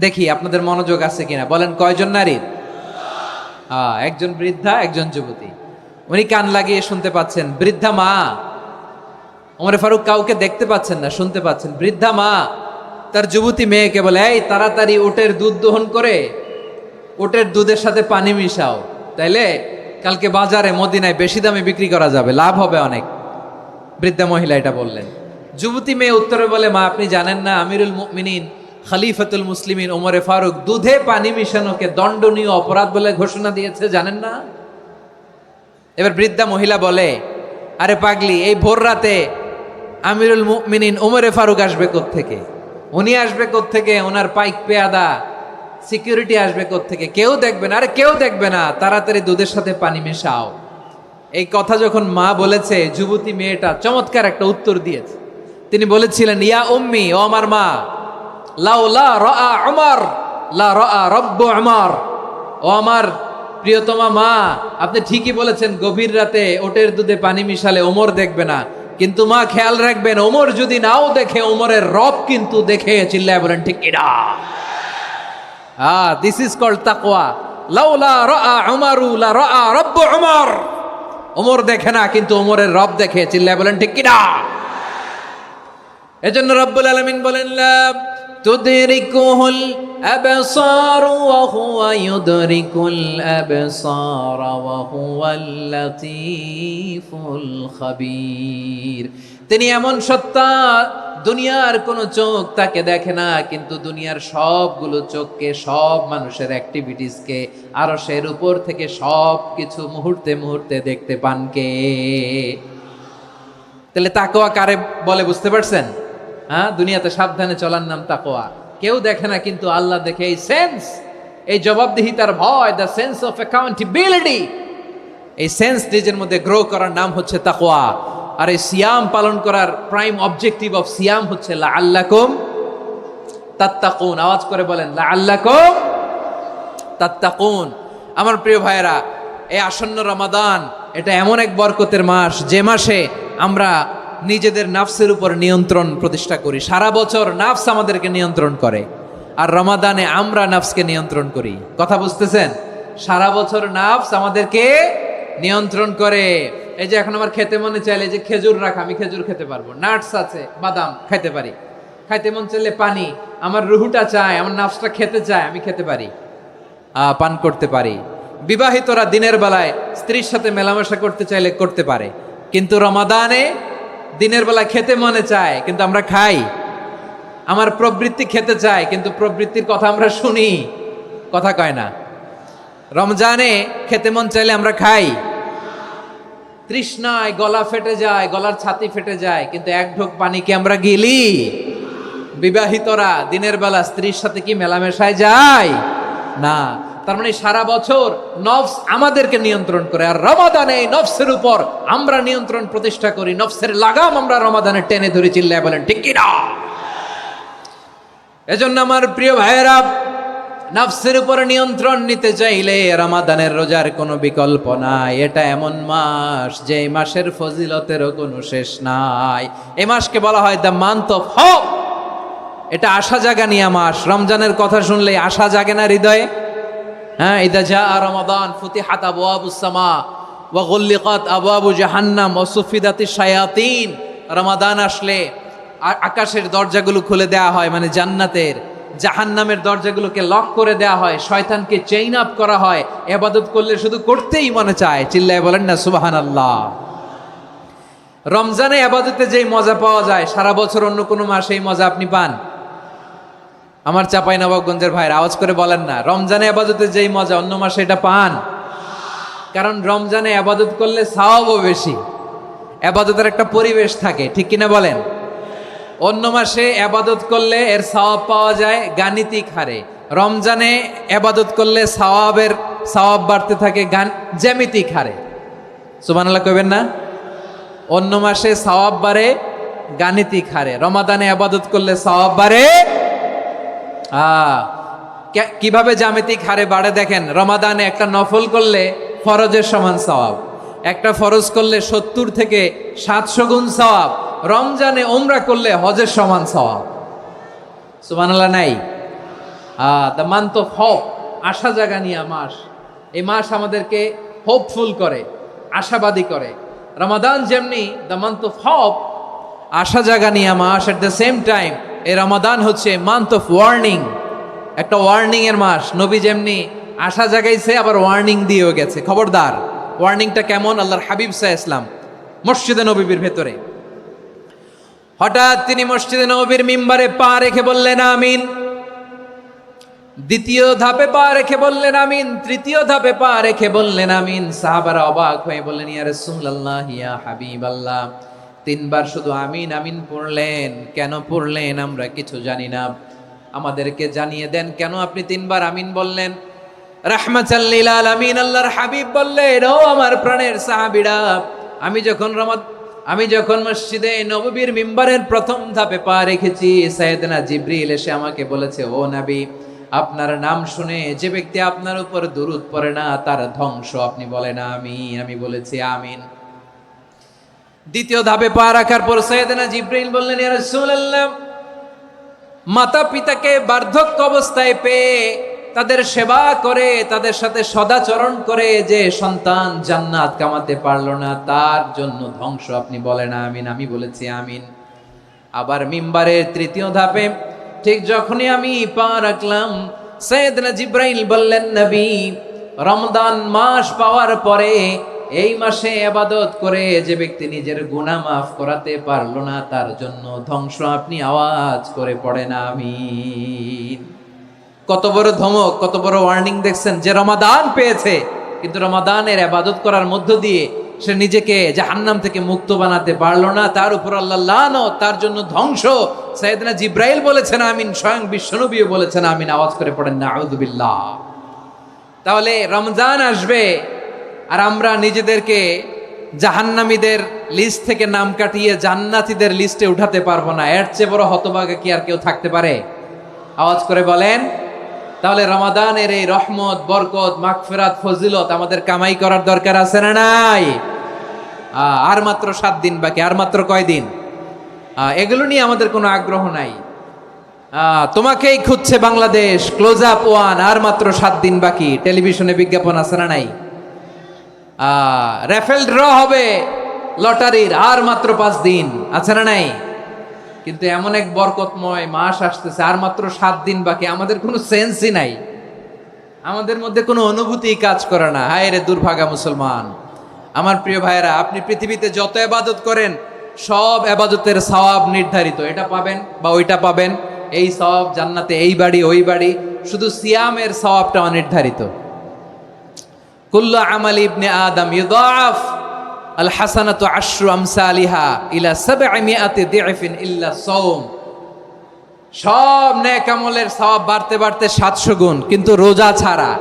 দেখি আপনাদের মনোযোগ আছে কিনা, বলেন কয়জন নারীর? একজন বৃদ্ধা, একজন যুবতী। উনি কান লাগিয়ে শুনতে পাচ্ছেন। বৃদ্ধা মা, ওমর ফারুক কাউকে দেখতে পাচ্ছেন না, শুনতে পাচ্ছেন। বৃদ্ধা মা তার যুবতী মেয়েকে বলে, এই তাড়াতাড়ি উটের দুধ দহন করে উটের দুধের সাথে পানি মিশাও, তাইলে কালকে বাজারে মদিনায় বেশি দামে বিক্রি করা যাবে, লাভ হবে অনেক। বৃদ্ধা মহিলা এটা বললেন। যুবতী মেয়ে উত্তরে বলে, মা আপনি জানেন না আমিরুল মুমিনিন খলিফাতুল মুসলিমিন ওমরে ফারুক দুধে পানি মিশানোকে দণ্ডনীয় অপরাধ বলে ঘোষণা দিয়েছে, জানেন না? এবার বৃদ্ধা মহিলা বলে, আরে পাগলি, এই ভোর রাতে আমিরুল মুমিনিন ওমরে ফারুক আসবে কোত্থেকে? উনি আসবে কোত্থেকে? ওনার পাইক পেয়াদা সিকিউরিটি আসবে কোত্থেকে? কেউ দেখবে না। আরে কেউ দেখবে না, তাড়াতাড়ি দুধের সাথে পানি মেশাও। এই কথা যখন মা বলেছে, যুবতী মেয়েটা চমৎকার একটা উত্তর দিয়েছে। তিনি বলেছিলেন, ইয়া উম্মি, ও আমার মা, লাউলা রাআ উমর লা রাআ রব্বু উমর। ও আমার প্রিয়তমা মা, আপনি ঠিকই বলেছেন, গভীর রাতে ওটের দুধে পানি মিশালে ওমর দেখবে না, কিন্তু মা খেয়াল রাখবেন, ওমর যদি নাও দেখে, ওমরের রব কিন্তু দেখে। চিল্লায় বলেন ঠিক কিনা? দিস ইজ কল্ড তাকওয়া। লাউলা রাআ উমরু লা রাআ রব্বু উমর। ওমর দেখে না, কিন্তু ওমরের রব দেখে। চিল্লায় বলেন ঠিক কিনা? এজন্য রব্বুল আলামিন বলেন, লা তুদরিকুহুল আবসার ওয়া হুয়া ইউদরিকুল আবসার ওয়া হুয়াল লাতীফুল খাবীর। তিনি এমন সত্তা, দুনিয়ার কোনো চোখ তাকে দেখে না, কিন্তু দুনিয়ার সবগুলো চোখকে, সব মানুষের অ্যাক্টিভিটিসকে, আরশের উপর থেকে সব কিছু মুহূর্তে মুহূর্তে দেখতে পান কে? তাহলে তাকওয়া কারে বলে বুঝতে পারছেন? দুনিয়াতে সাবধানে চলার নাম তাকওয়া। কেউ দেখে না, কিন্তু আল্লাহ দেখে। এই সেন্স, এই জবাবদিহিতার ভয়, দ্য সেন্স অফ অ্যাকাউন্টেবিলিটি, এই সেন্স নিজের মধ্যে গ্রো করার নাম হচ্ছে তাকওয়া। আর এই সিয়াম পালন করার প্রাইম অবজেক্টিভ অফ সিয়াম হচ্ছে লাআল্লাকুম তাত্তাকুন। আওয়াজ করে বলেন, লাআল্লাকুম তাত্তাকুন। আমার প্রিয় ভাইয়েরা, এই আসন্ন রমাদান, এটা এমন এক বরকতের মাস, যে মাসে আমরা নিজেদের নাফসের উপর নিয়ন্ত্রণ প্রতিষ্ঠা করি। সারা বছর নাফস আমাদেরকে নিয়ন্ত্রণ করে, আর রমাদানে আমরা নাফসকে নিয়ন্ত্রণ করি। কথা বুঝতেছেন? সারা বছর নাফস আমাদেরকে নিয়ন্ত্রণ করে। এই যে এখন আমার খেতে মনে চাইলে যে খেজুর রাখ, আমি খেজুর খেতে পারবো, নাটস আছে, বাদাম খাইতে পারি। খাইতে মন চাইলে পানি, আমার রুহুটা চায়, আমার নাফসটা খেতে চায়, আমি খেতে পারি, পান করতে পারি। বিবাহিতরা দিনের বেলায় স্ত্রীর সাথে মেলামেশা করতে চাইলে করতে পারে, কিন্তু রমাদানে দিনের বেলা খেতে মনে চায়, কিন্তু আমরা খাই। আমার প্রবৃত্তি খেতে চায়, কিন্তু প্রবৃত্তির কথা আমরা শুনি, কথা কয় না। রমজানে খেতে মন চাইলে আমরা খাই, তৃষ্ণায় গলা ফেটে যায়, গলার ছাতি ফেটে যায়, কিন্তু এক ঢোক পানি কি আমরা গিলি? বিবাহিতরা দিনের বেলা স্ত্রীর সাথে কি মেলামেশায় যায়? না। তার মানে সারা বছর নফস আমাদেরকে নিয়ন্ত্রণ করে, আর রমাদানে এই নফসের উপর আমরা নিয়ন্ত্রণ প্রতিষ্ঠা করি। নফসের লাগাম আমরা রমাদানে টেনে ধরে। চিল্লায় বলেন ঠিক কিনা? এজন্য আমার প্রিয় ভাইয়েরা, নফসের উপর নিয়ন্ত্রণ নিতে চাইলে রমাদানের রোজার কোনো বিকল্প নাই। এটা এমন মাস, যে মাসের ফজিলতেরও কোনো শেষ নাই। এই মাসকে বলা হয় দ্য মান্থ অফ হোপ। এটা আশা জাগানিয়া মাস। রমজানের কথা শুনলেই আশা জাগে না হৃদয়ে? ইদা জাআ রমাদান ফুতিহাত আবওয়াবুস সামা ওয়া গুল্লিকাত আবওয়াবু জাহান্নাম ওয়া সুফিদাতিশ শায়াতিন। রমাদান আসলে আকাশের দরজাগুলো খুলে দেওয়া হয়, মানে জান্নাতের। জাহান্নামের দরজাগুলোকে লক করে দেওয়া হয়, শয়তানকে চেইন আপ করা হয়। ইবাদত করলে শুধু করতেই মনে চায়। চিল্লায় বলেন না সুবহানাল্লাহ। রমজানে ইবাদতে যেই মজা পাওয়া যায়, সারা বছর অন্য কোনো মাসে এই মজা আপনি পান? আমার চাঁপাইনবাবগঞ্জের ভাইরা আওয়াজ করে বলেন না, রমজানে ইবাদতে যেই মজা অন্য মাসে এটা পান? কারণ রমজানে ইবাদত করলে সওয়াবও বেশি, ইবাদতের একটা পরিবেশ থাকে, ঠিক কিনা বলেন? অন্য মাসে ইবাদত করলে এর সওয়াব পাওয়া যায় গাণিতিক হারে, রমজানে ইবাদত করলে সওয়াব বাড়তে থাকে জ্যামিতিক হারে। সুবহানাল্লাহ কইবেন না? অন্য মাসে সওয়াব বাড়ে গাণিতিক হারে, রমাদানে ইবাদত করলে সওয়াব বাড়ে কিভাবে জ্যামিতিক হারে বাড়ে দেখেন। রমাদানে একটা নফল করলে ফরজের সমান সওয়াব, একটা ফরজ করলে 70 থেকে 700 গুণ সওয়াব। রমজানে উমরা করলে হজের সমান সওয়াব। সুবহানাল্লাহ নাই? দ্য মান্থ অফ হোপ, আশা জাগানিয়া মাস। এই মাস আমাদেরকে হোপফুল করে, আশাবাদী করে। রমাদান যেমনি দ্য মান্থ অফ হোপ, আশা জাগানিয়া মাস, এট দ্য সেম টাইম এই রমাদান হচ্ছে মান্থ অফ ওয়ার্নিং, একটা ওয়ার্নিং এর মাস। নবী যেমনি আশা জাগাইছে, আবার ওয়ার্নিং দিয়েও গেছে, খবরদার। ওয়ার্নিংটা কেমন? আল্লাহর হাবিব সাল্লাল্লাহু আলাইহি ওয়াসাল্লাম মসজিদে নববীর ভেতরে, হঠাৎ তিনি মসজিদে নববীর মিম্বারে পা রেখে বললেন আমিন। দ্বিতীয় ধাপে পা রেখে বললেন আমিন, তৃতীয় ধাপে পা রেখে বললেন আমিন। সাহাবারা অবাক হয়ে বললেন, ইয়া রাসূলুল্লাহ, ইয়া হাবিবাল্লাহ, তিনবার শুধু আমিন আমিন পড়লেন। কেন পড়লেন আমরা কিছু জানি না, আমাদেরকে জানিয়ে দেন কেন আপনি তিনবার আমিন বললেন। রাহমাতাল লিল আলামিন আল্লাহর হাবিব বললেন, ও আমার প্রাণের সাহাবীরা, আমি যখন মসজিদে নববীর মিম্বারের প্রথম ধাপে পা রেখেছি, সাইয়েদনা জিবরিল এসে আমাকে বলেছে, ও নবী, আপনার নাম শুনে যে ব্যক্তি আপনার উপর দুরূদ পড়ে না তার ধ্বংস। আপনি বলেন আমিন। আমি বলেছি আমিন। দ্বিতীয় ধাপে পা রাখার পর সাইয়েদনা জিবরিল বললেন, ইয়া রাসূলুল্লাহ, মাতা পিতাকে বার্ধক্য অবস্থায় পেয়ে তাদের সেবা করে, তাদের সাথে সদাচরণ করে যে সন্তান জান্নাত কামাতে পারলো না তার জন্য ধ্বংস। আপনি বলেন আমিন। আমি বলেছি আমিন। আবার মিম্বারের তৃতীয় ধাপে ঠিক যখনই আমি পা রাখলাম, সাইয়েদনা জিবরাইল বললেন, নবী, রমজান মাস পাওয়ার পরে এই মাসে ইবাদত করে যে ব্যক্তি নিজের গুনাহ মাফ করাতে পারলো না তার জন্য ধ্বংস। আপনি আওয়াজ করে পড়েন আমিন। কত বড় ধমক, কত বড় ওয়ার্নিং দেখছেন, যে রমাদান পেয়েছে কিন্তু রমাদানের ইবাদত করার মধ্য দিয়ে সে নিজেকে জাহান্নাম থেকে মুক্ত বানাতে পারলো না, তার উপর আল্লাহ লানত, তার জন্য ধ্বংস। সাইয়েদনা জিবরাইল বলেছেন আমিন, স্বয়ং বিশ্বনবীও বলেছেন আমিন। আওয়াজ করে পড়েন নাউযুবিল্লাহ। তাহলে রমজান আসবে আর আমরা নিজেদেরকে জাহান্নামীদের লিস্ট থেকে নাম কাটিয়ে জান্নাতীদের লিস্টে উঠাতে পারবো না। এর চেয়ে বড় হতভাগা কি আর কেউ থাকতে পারে? আওয়াজ করে বলেন। তাহলে রমাদানের এই রহমত, বরকত, মাগফিরাত, ফজিলত আমাদের কামাই করার দরকার আছে না নাই? আর মাত্র 7 দিন বাকি। আর মাত্র কয় দিন? এগুলো নিয়ে আমাদের কোনো আগ্রহ নাই। তোমাকেই খুঁজছে বাংলাদেশ, ক্লোজ আপ ওয়ান, আর মাত্র 7 দিন বাকি। টেলিভিশনে বিজ্ঞাপন আছে না নাই? রেফেল ড্র হবে লটারির, আর মাত্র 5 দিন, আছে না নাই? কিন্তু এমন এক বরকতময় মাস আসতেছে, আর মাত্র 7 দিন বাকি। আমাদের কোনো সেন্সই নাই, আমাদের মধ্যে কোনো অনুভূতি কাজ করে না। হায় রে দুর্ভাগা মুসলমান। আমার প্রিয় ভাইরা, আপনি পৃথিবীতে যত ইবাদত করেন সব ইবাদতের সওয়াব নির্ধারিত। এটা পাবেন বা ওইটা পাবেন, এই সওয়াব জান্নাতে, এই বাড়ি ওই বাড়ি। শুধু সিয়ামের সওয়াবটা অনির্ধারিত। কুল্লু আমালি ইবনে আদম ইউদাআফ আল হাসানাতু আশরু আমসালিহা ইলা 700 দিআফিন ইল্লা সাওম। সব নেক আমলের সওয়াব বাড়তে বাড়তে 700 গুণ, কিন্তু রোজা ছাড়া।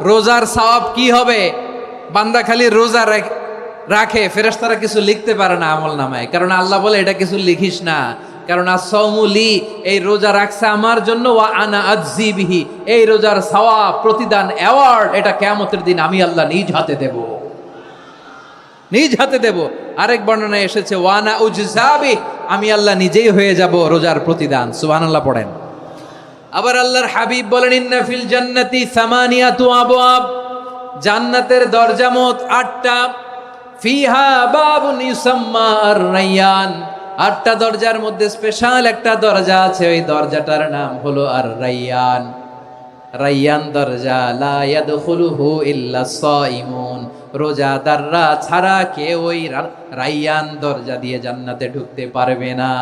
রোজার সওয়াব কি হবে? বান্দা খালি রোজা রাখে, ফেরেশতারা কিছু লিখতে পারে না আমল নামায়, কারণ আল্লাহ বলে এটা কিছু লিখিস না, কারণ as-সাওমু লি, এই রোজা রাখছে আমার জন্য, ওয়া আনা আজজি বিহি, এই রোজার সওয়াব, প্রতিদান, অ্যাওয়ার্ড এটা কিয়ামতের দিন আমি আল্লাহ নিজ হাতে দেব, নিজ হাতে দেব। আরেক বর্ণনায় এসেছে ওয়ানা উজজাবি, আমি আল্লাহ নিজেই হয়ে যাব রোজার প্রতিদান। সুবহানাল্লাহ পড়েন। আবার আল্লাহর হাবিব বলেন, ইন্না ফিল জান্নাতি সামানিয়াতু আবওয়াব, জান্নাতের দরজা মোট 8টা। ফিহা বাবুন ইউসাম্মা আর-রায়্যান, 8টা দরজার মধ্যে স্পেশাল একটা দরজা আছে, ওই দরজাটার নাম হলো আর-রায়্যান। রায়্যান দরজা, লা ইয়াদখুলুহু ইল্লা সাইমুন, রোজাদাররা ছাড়া কেউ ওই রায়্যান দরজা দিয়ে জান্নাতে ঢুকতে পারবে না।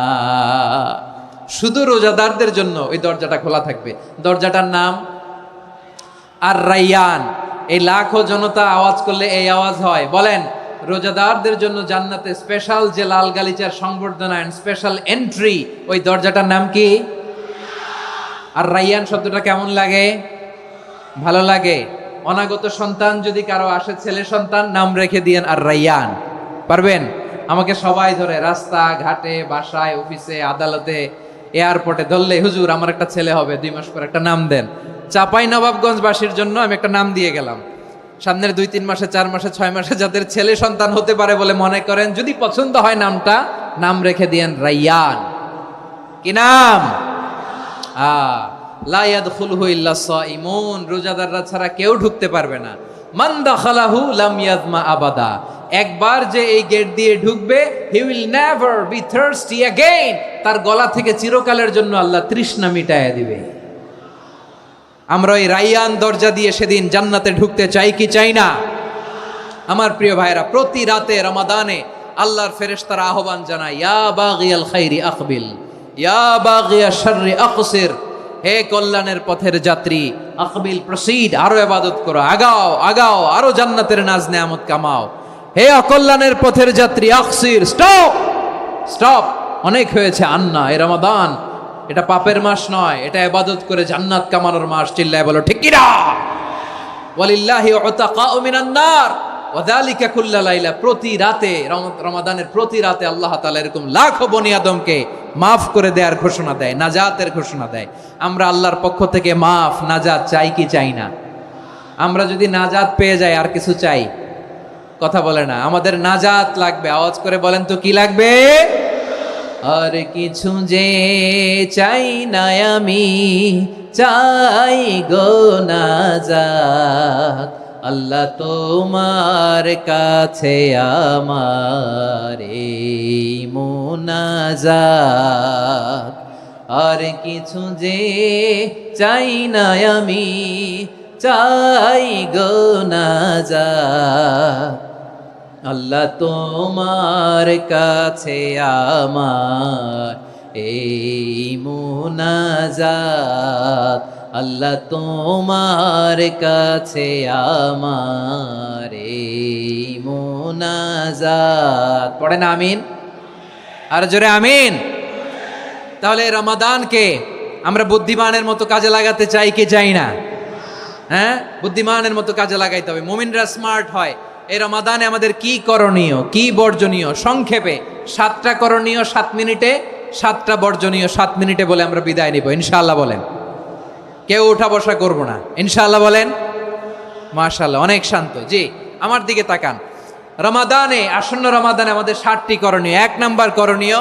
শুধু রোজাদারদের জন্য ওই দরজাটা খোলা থাকবে। দরজাটার নাম আর-রায়্যান। এই লাখো জনতা আওয়াজ করলে এই আওয়াজ হয়। বলেন, রোজাদারদের জন্য জান্নাতে স্পেশাল যে লাল গালিচার সংবর্ধনা এন্ড স্পেশাল এন্ট্রি, ওই দরজাটার নাম কি? আর রায়্যান শব্দটা কেমন লাগে? ভালো লাগে। অনাগত সন্তান যদি কারো আসে, ছেলে সন্তান, নাম রেখে দিয়েন আর রায়্যান। পারবেন? আমাকে সবাই ধরে রাস্তা ঘাটে, বাসায়, অফিসে, আদালতে, এয়ারপোর্টে ধরলে, হুজুর আমার একটা ছেলে হবে 2 মাস পর, একটা নাম দেন। চাঁপাইনবাবগঞ্জবাসীর জন্য আমি একটা নাম দিয়ে গেলাম। সামনের 2-3 মাসে, 4 মাসে, 6 মাসে যাদের ছেলে সন্তান হতে পারে বলে মনে করেন, যদি পছন্দ হয় নামটা, নাম রেখে দিয়েন রায়্যান। কি নাম? লা ইয়াদখুলুহু ইল্লা সাইমুন, রোজাদাররা ছাড়া কেউ ঢুকতে পারবে না। মান দাখালাহু লাম ইয়াজমা আবাদা, একবার যে এই গেট দিয়ে ঢুকবে, he will never be thirsty again, তার গলা থেকে চিরকালের জন্য আল্লাহ তৃষ্ণা মিটায়া দিবে। আমরা ওই রায়্যান দরজা দিয়ে সেদিন জান্নাতে ঢুকতে চাই কি চাই না? আমার প্রিয় ভাইরা, প্রতি রাতে রমাদানে আল্লাহর ফেরেশতারা আহ্বান জানায়, ইয়া বাগিয়াল খাইরি আকবিল, ইয়া বাগিয়াশ শাররি আকসির, হে কল্যাণের পথের যাত্রী, আকবিল, প্রসিড, আরো ইবাদত করো, আগাও আগাও, আরো জান্নাতের নাজ নেয়ামত কামাও। হে অকল্যাণের পথের যাত্রী, আকসির, স্টপ, স্টপ, অনেক হয়েছে। আন্না, এ রমাদান এটা পাপের মাস নয়, এটা ইবাদত করে জান্নাত কামানোর মাস। চিল্লায় বলো ঠিক কি না? ওয়ালিল্লাহি উতাকাউ মিনান নার ওয়া যালিকা কুল্লা লাইলা। প্রতি রাতে, রমাদানের প্রতি রাতে আল্লাহ তাআলা এরকম লাখো বনি আদমকে মাফ করে দেওয়ার ঘোষণা দেয়, নাজাতের ঘোষণা দেয়। আমরা আল্লাহর পক্ষ থেকে মাফ, নাজাত চাই কি চাই না? আমরা যদি নাজাত পেয়ে যাই আর কিছু চাই? কথা বলে না। আমাদের নাজাত লাগবে। আওয়াজ করে বলেন তো কি লাগবে? আর কিছু যে চাই না আমি, চাই গো নাজাত। আল্লাহ তোমার কাছে আমার এই মুনাজাত। আর কিছু যে চাই না আমি, চাই গো নাজাত। আল্লাহ তোমার কাছে আমার এই মুনাজাত। আল্লাহ তোমার কাছে আমার এই মুনাজাত। পড়েন আমিন, আর জোরে আমিন। তাহলে রমাদানকে আমরা বুদ্ধিমানের মতো কাজে লাগাতে চাই কি চাই না? হ্যাঁ, বুদ্ধিমানের মতো কাজে লাগাইতে হবে। মুমিনরা স্মার্ট হয়। এই রমাদানে আমাদের কি করণীয়, কি বর্জনীয়? সংক্ষেপে 7টা করণীয় 7 মিনিটে, 7টা বর্জনীয় 7 মিনিটে বলে আমরা বিদায় নিব ইনশাআল্লাহ। বলেন, কেউ উঠা বসা করব না ইনশাআল্লাহ। বলেন মাশাআল্লাহ, অনেক শান্ত। জি, আমার দিকে তাকান। রমাদানে, আসন্ন রমাদানে আমাদের 7টি করণীয়। 1 নাম্বার করণীয়,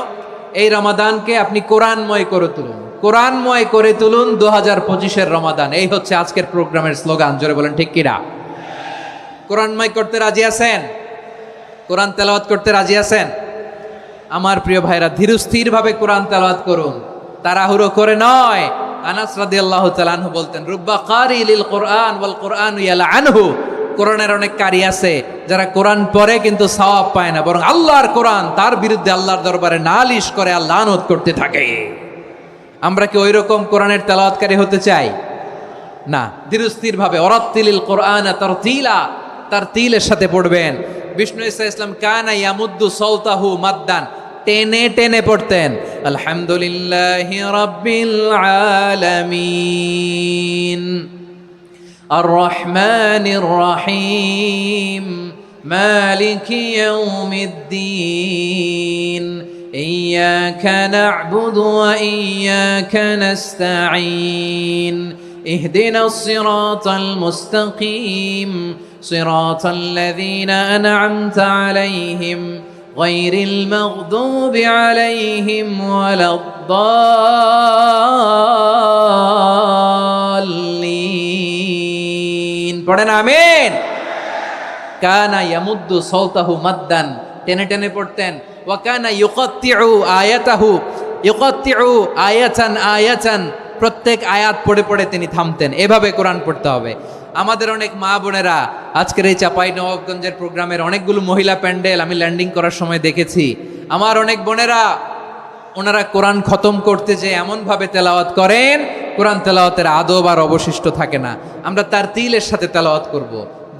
এই রমাদানকে আপনি কোরআনময় করে তুলুন। কোরআনময় করে তুলুন 2025-এর রমাদান। এই হচ্ছে আজকের প্রোগ্রামের স্লোগান। জোরে বলেন ঠিক কিনা? কোরআনময় করতে রাজি আছেন? কোরআন তেলাওয়াত করতে রাজি আছেন? আমার প্রিয় ভাইরা, ধীরস্থির ভাবে কোরআন তেলাওয়াত করুন, তাড়াহুড়ো করে নয়। আনাস রাদিয়াল্লাহু তাআলা আনহু বলতেন, রুব্বা কারি লিল কোরআন ওয়াল কোরআনু ইয়ালআনহু। কোরআনের অনেক কারি আছে যারা কোরআন পড়ে কিন্তু সওয়াব পায় না, বরং আল্লাহর কোরআন তার বিরুদ্ধে আল্লাহর দরবারে নালিশ করে আর লানত করতে থাকে। আমরা কি ওই রকম কোরআনের তেলাওয়াতকারী হতে চাই? না। ধীরস্থির ভাবে ওয়ারাত্তিলিল কোরআনা তারতিলা, তারতিলের সাথে পড়বেন। বিষ্ণু ঈসা ইসলাম কানা ইয়ামুদ্দু সাওতাহু মাদ্দান, টেনে টেনে পড়তেন। আলহামদুলিল্লাহি রাব্বিল আলামিন আর রহমানির রহিম মালিকি ইয়াউমিদ্দিন ইয়্যাকা না'বুদু ওয়া ইয়্যাকা নাস্তাঈন ইহদিনাস সিরাতাল মুস্তাকিম সিরাতাল লাযীনা আন'আমতা আলাইহিম গায়রিল মাগদুবি আলাইহিম ওয়ালাদ-দাল্লিন। পড়েন আমিন। কানা ইয়ামুদ্দু সাওতাহু মাদ্দান, টেনে টেনে পড়তেন। ওয়া কানা ইউকাত্তিউ আয়াতাহু, ইউকাত্তিউ আয়াতান আয়াতান, প্রত্যেক আয়াত পড়ে পড়ে তিনি থামতেন। এভাবে কোরআন পড়তে হবে। আমাদের অনেক মা বোনেরা আজকের এই চাঁপাইনবাবগঞ্জের প্রোগ্রামের অনেকগুলো মহিলা প্যান্ডেল আমি ল্যান্ডিং করার সময় দেখেছি। আমার অনেক বোনেরা, ওনারা কোরআন খতম করতে যে এমনভাবে তেলাওয়াত করেন, কোরআন তেলাওয়াতের আদব আর অবশিষ্ট থাকে না। আমরা তারতিলের সাথে তেলাওয়াত করব,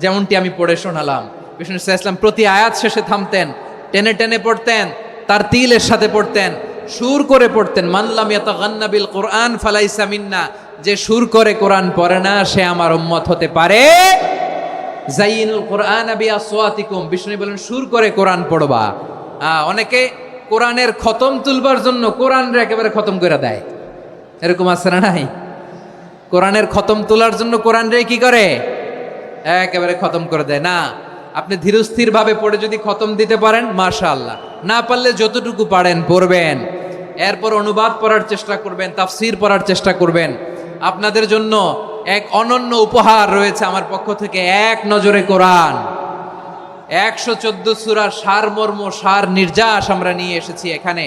যেমনটি আমি পড়ে শোনালাম। বিষ্ণু ইসলাম প্রতি আয়াত শেষে থামতেন, টেনে টেনে পড়তেন, তারতিলের সাথে পড়তেন, সুর করে পড়তেন। মানলাম ইয়াতাগান্না বিল কোরআন ফালাইসা মিন্না, যে সুর করে কোরআন পড়ে না সে আমার উম্মত হতে পারে। যাইনুল কোরআন বিআসওয়াতিকুম, বিষ্ণু বলেন সুর করে কোরআন পড়বা। অনেকে কোরআনের খতম তুলবার জন্য কোরআনরে একেবারে খতম করে দেয়, এরকম আছে না নাই? কোরআনের খতম তোলার জন্য কোরআনরে কি করে? একেবারে খতম করে দেয়। না, আপনি ধীরস্থির ভাবে পড়ে যদি খতম দিতে পারেন মাশাআল্লাহ, না পারলে যতটুকু পারেন পড়বেন। এরপর অনুবাদ পড়ার চেষ্টা করবেন, তাফসীর পড়ার চেষ্টা করবেন। আপনাদের জন্য এক অনন্য উপহার রয়েছে আমার পক্ষ থেকে, এক নজরে কোরআন। 114 সূরার সারমর্ম, সার নির্যাস আমরা নিয়ে এসেছি এখানে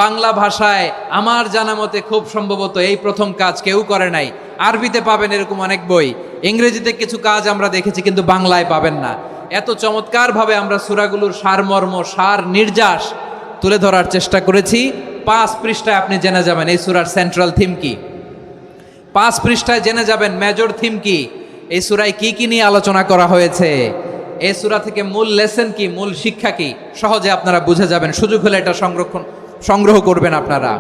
বাংলা ভাষায়। আমার জানা মতে খুব সম্ভবত এই প্রথম কাজ কেউ করে নাই। আরবিতে পাবেন এরকম অনেক বই, ইংরেজিতে কিছু কাজ আমরা দেখেছি, কিন্তু বাংলায় পাবেন না। এত চমৎকারভাবে আমরা সূরাগুলোর সারমর্ম, সার নির্যাস তুলে ধরার চেষ্টা করেছি। 5 পৃষ্ঠায় আপনি জেনে যাবেন এই সূরার সেন্ট্রাল থিম কি। 5 পৃষ্ঠায় জেনে যাবেন মেজর থিম কি, এই সূরায় কি কি নিয়ে আলোচনা করা হয়েছে। এই সূরা থেকে মূল লেসন কি, মূল শিক্ষা কি সহজে আপনারা বুঝে যাবেন। সুযোগ হলে এটা সংগ্রহ করবেন। আপনারা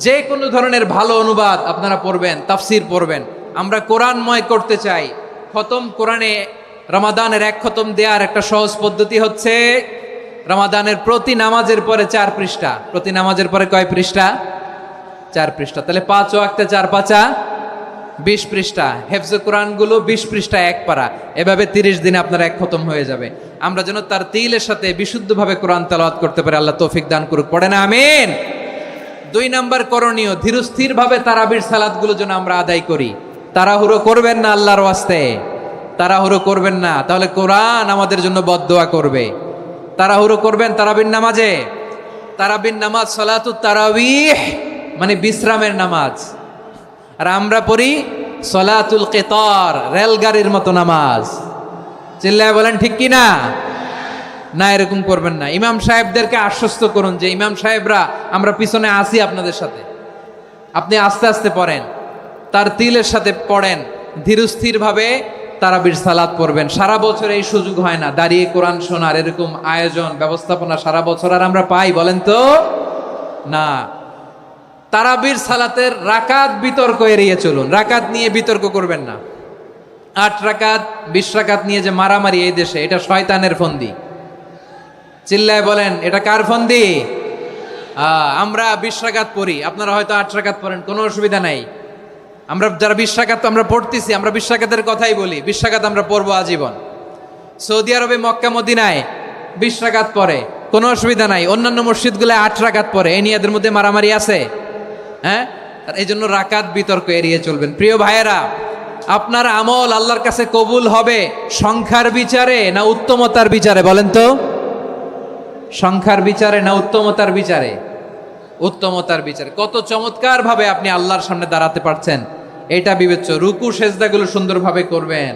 যে কোনো ধরনের ভালো অনুবাদ আপনারা পড়বেন, তাফসির পড়বেন। আমরা কোরআনময় করতে চাই। খতম কোরআনে রমাদানের এক খতম দেওয়ার একটা সহজ পদ্ধতি হচ্ছে রমাদানের প্রতি নামাজের পরে 4 পৃষ্ঠা। প্রতি নামাজের পরে কয় পৃষ্ঠা? 4 পৃষ্ঠা। তাহলে 5 ওয়াক্তে 4 পাঁচা 20 পৃষ্ঠা। হেফজে কোরআনগুলো 20 পৃষ্ঠা এক পারা। এভাবে 30 দিনে আপনার এক খতম হয়ে যাবে। আমরা যেন তার তিলের সাথে বিশুদ্ধভাবে কোরআন তেলাওয়াত করতে পারি। আল্লাহ তৌফিক দান করুক। পড়ে না আমিন। 2 নাম্বার করণীয়, ধীরস্থিরভাবে তারাবির সালাতগুলো যেন আমরা আদায় করি। তাড়াহুড়ো করবেন না, আল্লাহর ওয়াস্তে তাড়াহুড়ো করবেন না, তাহলে কোরআন আমাদের জন্য বদদোয়া করবে। তাড়াহুড়ো করবেন তারাবির নামাজে। তারাবির নামাজ সালাতুত তারাবিহ মানে বিশ্রামের নামাজ। আর আমরা পড়ি সলাতুল কিতার, রেলগাড়ির মতো নামাজ। চিল্লায় বলেন ঠিক কি না? না, এরকম করবেন না। ইমাম সাহেবদেরকে আশ্বস্ত করুন যে ইমাম সাহেবরা আমরা পিছনে আসি আপনাদের সাথে, আপনি আস্তে আস্তে পড়েন, তার তিলের সাথে পড়েন, ধীরস্থিরভাবে তারাবির সালাত পড়বেন। সারা বছর এই সুযোগ হয় না দাঁড়িয়ে কোরআন শোনার, এরকম আয়োজন ব্যবস্থাপনা সারা বছর আর আমরা পাই বলেন তো না। তারাবির সালাতের রাকাত বিতর্ক এড়িয়ে চলুন। রাকাত নিয়ে বিতর্ক করবেন না। 8 রাকাত 20 রাকাত নিয়ে যে মারামারি এই দেশে, এটা শয়তানের ফন্দি। চিল্লায় বলেন এটা কার ফন্দি? আমরা 20 রাকাত পড়ি, আপনারা হয়তো 8 রাকাত পড়েন, কোনো অসুবিধা নাই। আমরা যারা 20 রাকাত তো আমরা পড়তেছি, আমরা 20 রাকাতের কথাই বলি। 20 রাকাত আমরা পড়বো আজীবন। সৌদি আরবে মক্কা মদিনায় 20 রাকাত পড়ে, কোনো অসুবিধা নাই। অন্যান্য মসজিদগুলো 8 রাকাত পড়ে। এই নিয়ে এদের মধ্যে মারামারি আছে? হ্যাঁ, এই জন্য রাকাত বিতর্ক এড়িয়ে চলবেন। প্রিয় ভাইয়েরা, আপনার আমল আল্লাহর কাছে কবুল হবে সংখ্যার বিচারে না উত্তমতার বিচারে বলেন তো? সংখ্যার বিচারে না উত্তমতার বিচারে? উত্তমতার বিচারে। কত চমৎকার ভাবে আপনি আল্লাহর সামনে দাঁড়াতে পারছেন এটা বিবেচ্য। রুকু সেজদাগুলো সুন্দরভাবে করবেন।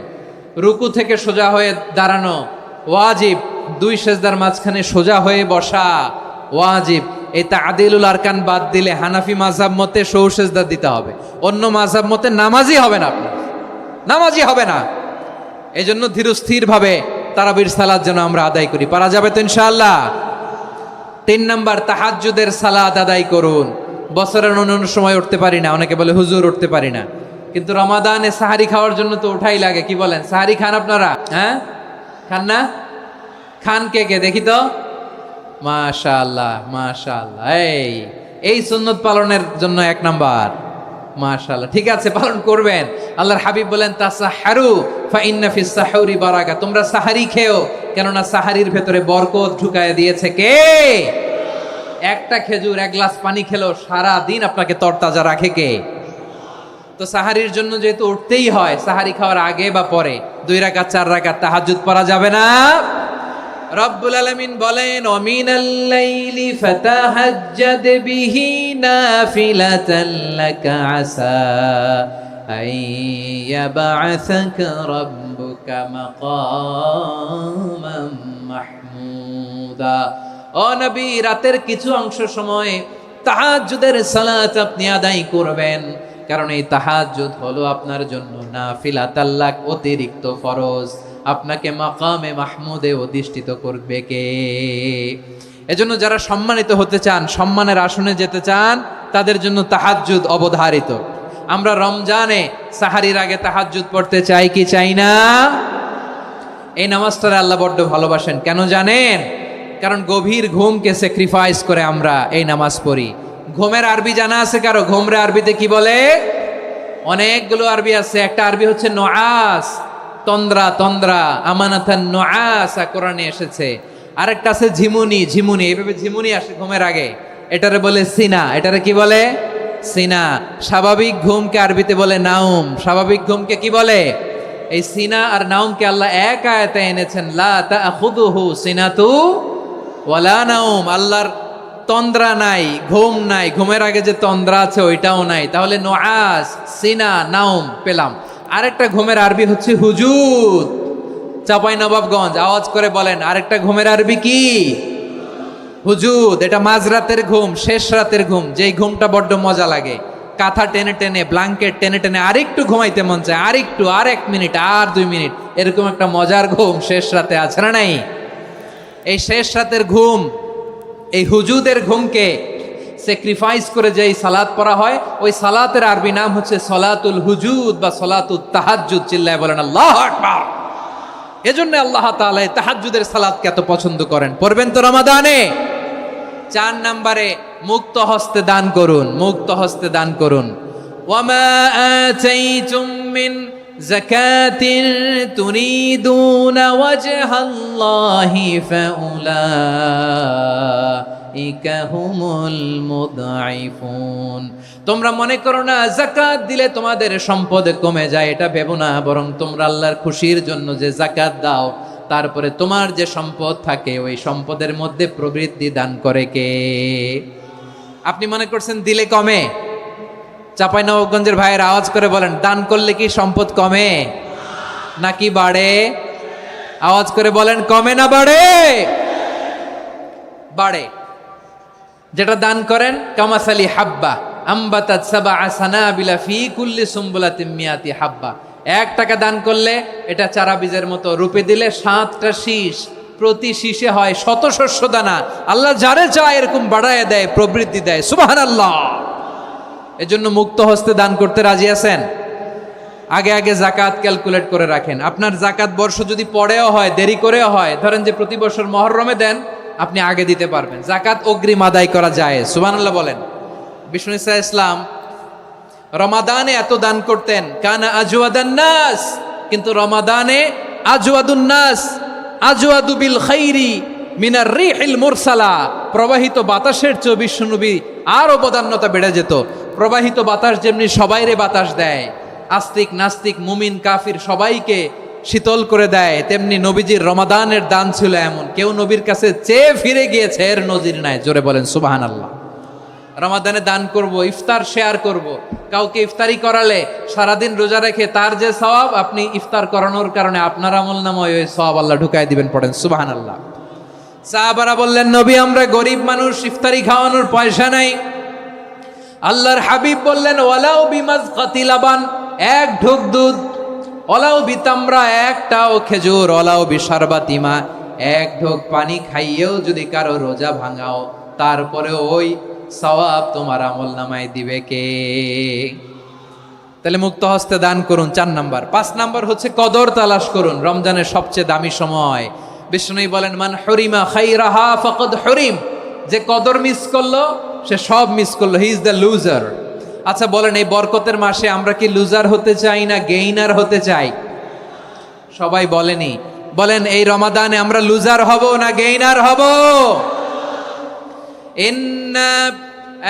রুকু থেকে সোজা হয়ে দাঁড়ানো ওয়াজিব। 2 সেজদার মাঝখানে সোজা হয়ে বসা ওয়াজিব। এই তাদিলুল আরকান বাদ দিলে হানাফি মাযহাব মতে সৌ সেজদা দিতে হবে। অন্য মাযহাব মতে নামাজই হবে না, আপনার নামাজই হবে না। এই জন্য ধীরস্থিরভাবে তারাবির সালাত যেন আমরা আদায় করি। পারা যাবে তো ইনশাআল্লাহ? 3 নাম্বার, তাহাজ্জুদের সালাত আদায় করুন। বছরের অন্য সময় উঠতে পারি না, অনেকে বলে হুজুর উঠতে পারি না, কিন্তু রমাদানে সাহারি খাওয়ার জন্য তো ওঠাই লাগে। কি বলেন? সাহারি খান আপনারা? হ্যাঁ, খান না? খান কে কে দেখি তো? মাশাআল্লাহ মাশাআল্লাহ। এই সুন্নত পালনের জন্য 1 নাম্বার। মাশাআল্লাহ, ঠিক আছে, পালন করবেন। আল্লাহর হাবিব বলেন তাসাহারু ফা ইন্না ফিস সাহুরি বারাকা। তোমরা সাহারি খেও, কেননা সাহারির ভেতরে বরকত ঢুকায় দিয়েছে কে? একটা খেজুর 1 গ্লাস পানি খেলো সারা দিন আপনাকে তরতাজা রাখে কে? তো সাহারির জন্য যেহেতু উঠতেই হয়, সাহারি খাওয়ার আগে বা পরে 2 রাকাত 4 রাকাত তাহাজ্জুদ পড়া যাবে না? রব্বুল আলামিন বলেন ওয়ামিনাল লাইলি ফাতাহাজ্জাদ বিহি নাফিলাতান লাকা আসা আইয়াবআসাকা রাব্বুকা মাকামান মাহমুদা। ও নবী, রাতের কিছু অংশ সময় তাহাজ্জুদের সালাত আপনি আদায় করবেন, কারণ এই তাহাজ্জুদ হলো আপনার জন্য নাফিলাতাল লাক, অতিরিক্ত ফরজ। আপনাকে মাকামে মাহমুদে অধিষ্ঠিত করবে কে? এজন্য যারা সম্মানিত হতে চান, সম্মানের আসনে যেতে চান, তাদের জন্য তাহাজ্জুদ অবধারিত। আমরা রমজানে সাহারির আগে তাহাজ্জুদ পড়তে চাই কি চাই না? এই নামাজটারে আল্লাহ বড্ড ভালোবাসেন। কেন জানেন? কারণ গভীর ঘুমকে স্যাক্রিফাইস করে আমরা এই নামাজ পড়ি। ঘুমের আরবি জানা আছে কারো? ঘুমরে আরবিতে কি বলে? অনেকগুলো আরবি আছে। একটা আরবি হচ্ছে নুআস, তন্দ্রা তন্দ্রা, আমানাতান নুআসা কোরআনে এসেছে। আরেকটা আছে ঝিমুনি, ঝিমুনি, এইভাবে ঝিমুনি আসে ঘুমের আগে, এটারে বলে সিনা। এটারে কি বলে? সিনা। স্বাভাবিক ঘুমকে আরবিতে বলে নাউম। স্বাভাবিক ঘুমকে কি বলে? এই সিনা আর নাউমকে আল্লাহ এক আয়াতে এনেছেন, লা তাখুযুহু সিনাতু ওয়ালা নাউম। আল্লাহর তন্দ্রা নাই, ঘুম নাই, ঘুমের আগে যে তন্দ্রা আছে ওইটাও নাই। তাহলে নুআস, সিনা, নাউম পেলাম। আরেকটা ঘুমের আরবি হচ্ছে হুজুদ। চাঁপাইনবাবগঞ্জ আওয়াজ করে বলেন, আরেকটা ঘুমের আরবি কি? হুজুদ। এটা মাঝরাতের ঘুম, শেষ রাতের ঘুম, যেই ঘুমটা বড্ড মজা লাগে। কাঁথা টেনে টেনে, ব্ল্যাঙ্কেট টেনে টেনে আরেকটু ঘুমাইতে মন চায়, আরেকটু, আর 1 মিনিট, আর 2 মিনিট, এরকম একটা মজার ঘুম শেষ রাতে আছে না নাই? এই শেষ রাতের ঘুম, এই হুজুদের ঘুমকে স্যাক্রিফাইস করে যেই সালাত পড়া হয়, ওই সালাতের আরবি নাম হচ্ছে সলাতুল হুজুদ বা সলাতুত তাহাজ্জুদ। চিল্লায় বলেন আল্লাহু আকবার। এজন্য আল্লাহ তাআলা এই তাহাজ্জুদের সালাতকে এত পছন্দ করেন। পড়বেন তো রমাদানে। 4 নম্বরে মুক্ত হস্তে দান করুন, মুক্ত হস্তে দান করুন। ওয়ামা আতাইতুম মিন যাকাতিন তুরিদুনা ওয়াজহাল্লাহি ফাউলাইকা হুমুল মুদঈফুন। তোমরা মনে করো না যাকাত দিলে তোমাদের সম্পদ কমে যায়, এটা ভেবো না, বরং তোমরা আল্লাহর খুশির জন্য যে যাকাত দাও, তারপরে তোমার যে সম্পদ থাকে ওই সম্পদের মধ্যে প্রবৃদ্ধি দান করে কে? আপনি মনে করছেন দিলে কমে? চাঁপাইনবাবগঞ্জের ভাইয়ের আওয়াজ করে বলেন, দান করলে কি সম্পদ কমে নাকি বাড়ে? আওয়াজ করে বলেন, কমে না বাড়ে? বাড়ে। যেটা দান করেন, কামাসালি হাব্বা আম্বাতাত সাবআ সানাবিলা ফি কুল্লি সুম্বুলাতিন মিয়াতি হাব্বা। 1 টাকা দান করলে এটা চারা বীজের মতো, রূপে দিলে 7টা শীষ, প্রতি শীষে হয় 100 শস্য দানা। আল্লাহ যারে চায় এরকম বাড়ায় দেয়, প্রবৃদ্ধি দেয়। সুবহানাল্লাহ। এজন্য মুক্ত হস্তে দান করতে রাজি আছেন? আগে আগে যাকাত ক্যালকুলেট করে রাখেন। আপনার যাকাত বর্ষ যদি পরেও হয়, দেরি করেও হয়, ধরেন যে প্রতি বছর মুহররমে দেন, আপনি আগে দিতে পারবেন। যাকাত অগ্রিম আদায় করা যায়। সুবহানাল্লাহ বলেন। বিষ্ণু ঈসা ইসলাম রমাদানে এত দান করতেন, কানা আজওয়াদান নাস, কিন্তু রমাদানে আজওয়াদুন নাস আজওয়াদু বিল খাইরি মিনার রিহিল মুরসালা। প্রবাহিত বাতাসের চেয়ে বিশ্বনবী আর অবদান্যতা বেড়ে যেত। প্রবাহিত বাতাস যেমনি সবাইরে বাতাস দেয়, আস্তিক নাস্তিক মুমিন কাফির সবাইকে শীতল করে দেয়, তেমনি নবীজির রমাদানের দান ছিল এমন, কেউ নবীর কাছে চেয়ে ফিরে গিয়েছে এর নজির নাই। জোরে বলেন সুবহানাল্লাহ। রমাদানে দান করব, ইফতার শেয়ার করব। কাউকে ইফতারি করালে সারাদিন রোজা রেখে তার যে সওয়াব, আপনি ইফতার করানোর কারণে আপনার আমলনামায় ওই সওয়াব আল্লাহ ঢুকাই দিবেন। পড়েন সুবহানাল্লাহ। সাহাবারা বললেন, নবী আমরা গরিব মানুষ, ইফতারি খাওয়ানোর পয়সা নাই। আল্লাহর হাবিব বললেন, ওয়ালাউ বিমাজকাতি লাবান, 1 ঢোক দুধ, ওয়ালাউ বিতামরা, 1টাও খেজুর, ওয়ালাউ বিশারবাতিমা, 1 ঢোক পানি খাইয়েও যদি কারো রোজা ভাঙাও, তারপরে ওই সওয়াব তোমার আমলনামায় দিবে কে? তাহলে মুক্ত হস্তে দান করুন, 4 নাম্বার। 5 নাম্বার হচ্ছে কদর তালাশ করুন। রমজানের সবচেয়ে দামি সময়। বিষ্ণু বলেন, মান হরিমা খাইরাহা ফাকাদ হরিম। যে কদর মিস করলো সে সব মিস করলো, হি ইজ দ্য লুজার। আচ্ছা বলেন, এই বরকতের মাসে আমরা কি লুজার হতে চাই না গেইনার হতে চাই? সবাই বলেনি। বলেন, এই রমাদানে আমরা লুজার হব না গেইনার হব? ইন্না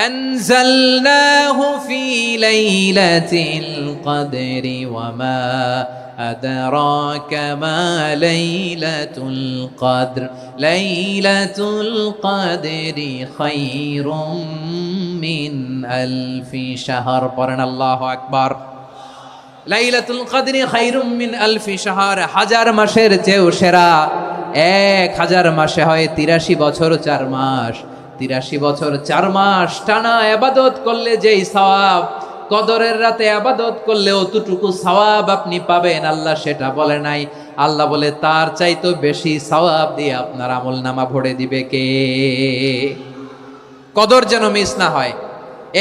আনজালনাহু ফি লাইলাতিল কদরি ওয়া মা আদরাকা মা লাইলাতুল কদর লাইলাতুল কদরি খায়রুম মিন আলফি শাহর। পড়েন আল্লাহু আকবার। লাইলাতুল কদরি খায়রুম মিন আলফি শাহর, 1000 মাসের চেয়েও সেরা। 1000 মাসে হয় 83 বছর 4 মাস। 83 বছর 4 মাস টানা ইবাদত করলে যেই সওয়াব, কদরের রাতে ইবাদত করলে অতটুকু সওয়াব আপনি পাবেন, আল্লাহ সেটা বলে নাই। আল্লাহ বলে তার চাইতে বেশি সওয়াব দিয়ে আপনার আমলনামা ভরে দিবে কে? কদর যেন মিস না হয়।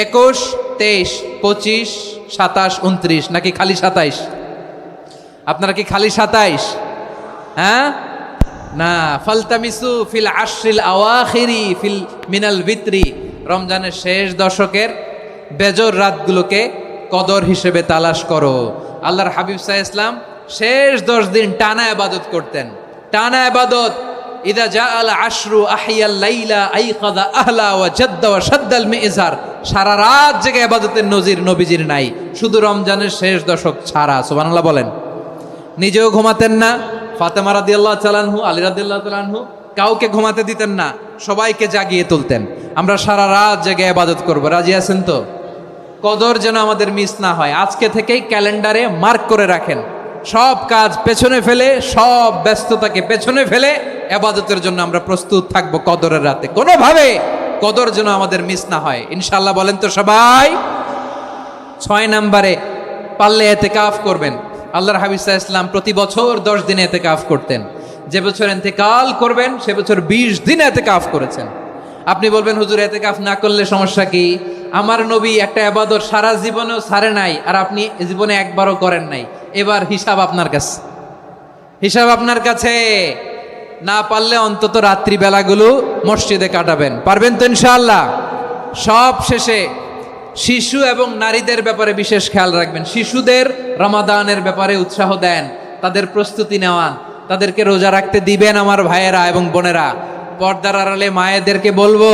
21, 23, 25, 27, 29 নাকি খালি 27? আপনারা কি খালি 27? হ্যাঁ না, ফালতামিসু ফিল আশরিল আওয়াখিরি ফিল মিনাল ভিতরি। রমজানের শেষ দশকের বেজর রাতগুলোকে কদর হিসেবে তালাশ করো। আল্লাহর হাবিব সাল্লাল্লাহু আলাইহি ওয়াসাল্লাম শেষ 10 দিন টানা ইবাদত করতেন, টানা ইবাদত। ইদা জাআল আশরু আহিয়াল লাইলা আইকাযা আহলা ওয়া জাদ্দা ওয়া শাদ্দাল মিজার। সারা রাত জেগে ইবাদতের নজির নবীজির নাই, শুধু রমজানের শেষ দশক ছাড়া। সুবহানাল্লাহ বলেন। নিজেও ঘুমাতেন না। ফাতেমা রাদিয়াল্লাহু তাআলা আনহু, আলী রাদিয়াল্লাহু তাআলা আনহু কাউকে ঘুমাতে দিতেন না, সবাইকে জাগিয়ে তুলতেন। আমরা সারা রাত জেগে ইবাদত করব। রাজি আছেন তো? কদর যেন আমাদের মিস না হয়। আজকে থেকেই ক্যালেন্ডারে মার্ক করে রাখেন। সব কাজ পেছনে ফেলে, সব ব্যস্ততাকে পেছনে ফেলে ইবাদতের জন্য আমরা প্রস্তুত থাকব কদরের রাতে। কোনোভাবে কদর যেন আমাদের মিস না হয়। ইনশাআল্লাহ বলেন তো সবাই? 6 নম্বরে পারলে এতেকাফ করবেন। আল্লাহর হাবিব সাল্লাল্লাহু আলাইহি ওয়াসাল্লাম প্রতি বছর 10 দিন এতেকাফ করতেন। যে বছর ইন্তেকাল করবেন সে বছর 20 দিন এতেকাফ করেছেন। আপনি বলবেন হুজুর এতেকাফ না করলে সমস্যা কি? আমার নবী একটা ইবাদত সারা জীবনেও ছাড়ে নাই, আর আপনি জীবনে একবারও করেন নাই। এবার হিসাব আপনার কাছে, হিসাব আপনার কাছে। না পারলে অন্তত রাত্রি বেলাগুলো মসজিদে কাটাবেন। পারবেন তো ইনশাআল্লাহ? সব শেষে শিশু এবং নারীদের ব্যাপারে বিশেষ খেয়াল রাখবেন। শিশুদের রমাদানের ব্যাপারে উৎসাহ দেন, তাদের প্রস্তুতি নেওয়ান, তাদেরকে রোজা রাখতে দিবেন। আমার ভাইয়েরা এবং বোনেরা, পর্দার আড়ালে মায়েদেরকে বলবো,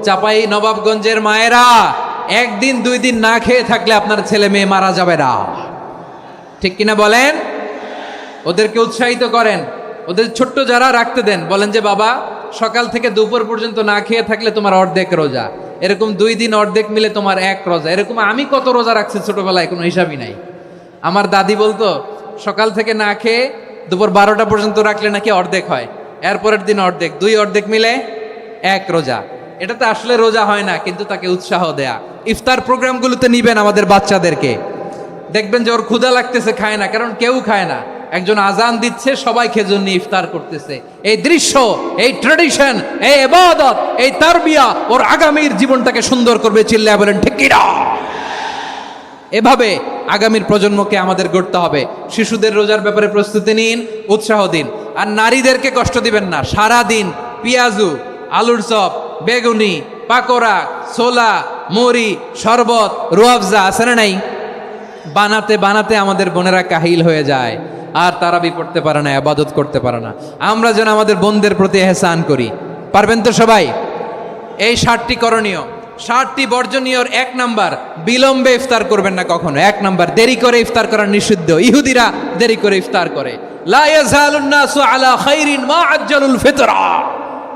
চাপাই নবাবগঞ্জের মায়েরা, 1 দিন 2 দিন না খেয়ে থাকলে আপনার ছেলে মেয়ে মারা যাবে না। ঠিক কিনা বলেন? ওদেরকে উৎসাহিত করেন, ওদের ছোট্ট যারা রাখতে দেন, বলেন যে বাবা সকাল থেকে দুপুর পর্যন্ত না খেয়ে থাকলে তোমার অর্ধেক রোজা, এরকম 2 দিন অর্ধেক মিলে তোমার 1 রোজা। এরকম আমি কত রোজা রাখছি ছোটবেলায় কোনো হিসাবই নাই। আমার দাদি বলতো সকাল থেকে না খেয়ে দুপুর 12টা পর্যন্ত রাখলে নাকি অর্ধেক হয়, এরপরের দিন অর্ধেক, 2 অর্ধেক মিলে 1 রোজা। এটা তো আসলে রোজা হয় না, কিন্তু তাকে উৎসাহ দেয়া। ইফতার প্রোগ্রামগুলোতে নিবেন আমাদের বাচ্চাদেরকে, দেখবেন যে ওর ক্ষুধা লাগতেছে, খায় না, কারণ কেউ খায় না। একজন আজান দিচ্ছে, সবাই খেজুর নিয়ে ইফতার করতেছে। এই দৃশ্য, এই ট্র্যাডিশন, এই ইবাদত, এই তারবিয়া ওর আগামীর জীবনটাকে সুন্দর করবে। চিল্লায়া বলেন ঠিক কি না? এভাবে আগামীর প্রজন্মকে আমাদের গড়তে হবে। শিশুদের রোজার ব্যাপারে প্রস্তুতি নিন, উৎসাহ দিন। আর নারীদেরকে কষ্ট দিবেন না। সারা দিন পেঁয়াজু, আলুর চপ, বেগুনি, পাকোড়া, ছোলা, মুড়ি, শরবত, রুয়াবজা আছে না নাই, বানাতে বানাতে আমাদের বোনেরা কাহিল হয়ে যায়, আর তারাবি পড়তে পারে না, ইবাদত করতে পারে না। আমরা যেন আমাদের বোনদের প্রতি ইহসান করি। পারবেন তো সবাই? এই 7টি করণীয়, 7টি বর্জনীয়র 1 নাম্বার, বিলম্বে ইফতার করবেন না কখনো। 1 নাম্বার, দেরি করে ইফতার করা নিষিদ্ধ। ইহুদিরা দেরি করে ইফতার করে। লা ইয়াজালুন নাসু আলা খাইরিন মা আজ্জালুল ফিতরা।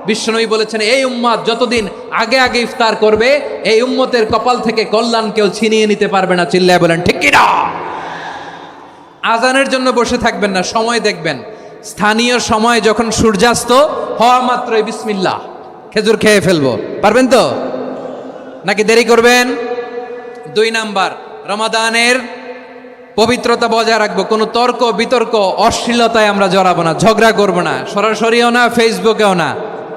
বিশ্বনবী বলেছেন এই উম্মত যতদিন আগে আগে ইফতার করবে, এই উম্মতের কপাল থেকে কল্যাণ কেউ ছিনিয়ে নিতে পারবে না। চিল্লায় বলেন ঠিক কি না? আজানের জন্য বসে থাকবেন না, সময় দেখবেন। স্থানীয় সময় যখন সূর্যাস্ত হওয়া মাত্রই বিসমিল্লাহ, খেজুর খেয়ে ফেলবো। পারবেন তো? নাকি দেরি করবেন? 2 নাম্বার, রমাদানের পবিত্রতা বজায় রাখবো। কোনো তর্ক বিতর্ক অশ্লীলতায় আমরা জড়াবো না, ঝগড়া করবো না, সরাসরিও না, ফেসবুকেও না।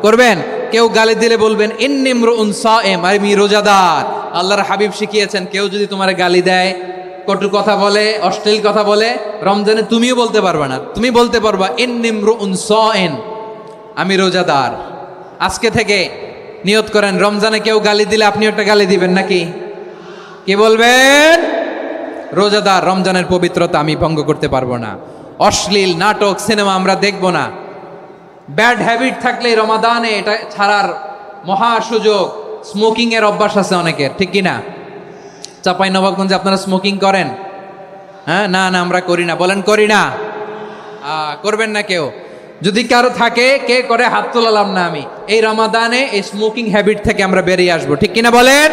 করবেন? কেউ গালি দিলে বলবেন ইন্নিমরুউন সায়েম, আমি রোজাদার। আল্লাহর হাবিব শিখিয়েছেন, কেউ যদি তোমার গালি দেয়, কটু কথা বলে, অশ্লীল কথা বলে, রমজানে তুমিও বলতে পারবে না। তুমি বলতে পারবা ইন্নিমরুউন সায়েম, আমি রোজাদার। আজকে থেকে নিয়ত করেন, রমজানে কেউ গালি দিলে আপনি একটা গালি দিবেন নাকি? কি বলবেন? রোজাদার, রমজানের পবিত্রতা আমি ভঙ্গ করতে পারবো না। অশ্লীল নাটক, সিনেমা আমরা দেখব না। ব্যাড হ্যাবিট থাকলে রমাদানে এটা ছাড়ার মহা সুযোগ। স্মোকিং এর অভ্যাস আছে অনেকের, ঠিক কি না? চাপাই নবাবগঞ্জে আপনারা স্মোকিং করেন? হ্যাঁ, না না আমরা করি না। বলেন করি না? করবেন না কেউ? যদি কারো থাকে, কে করে হাত তোলালাম না আমি। এই রমাদানে এই স্মোকিং হ্যাবিট থেকে আমরা বেরিয়ে আসবো, ঠিক কিনা বলেন?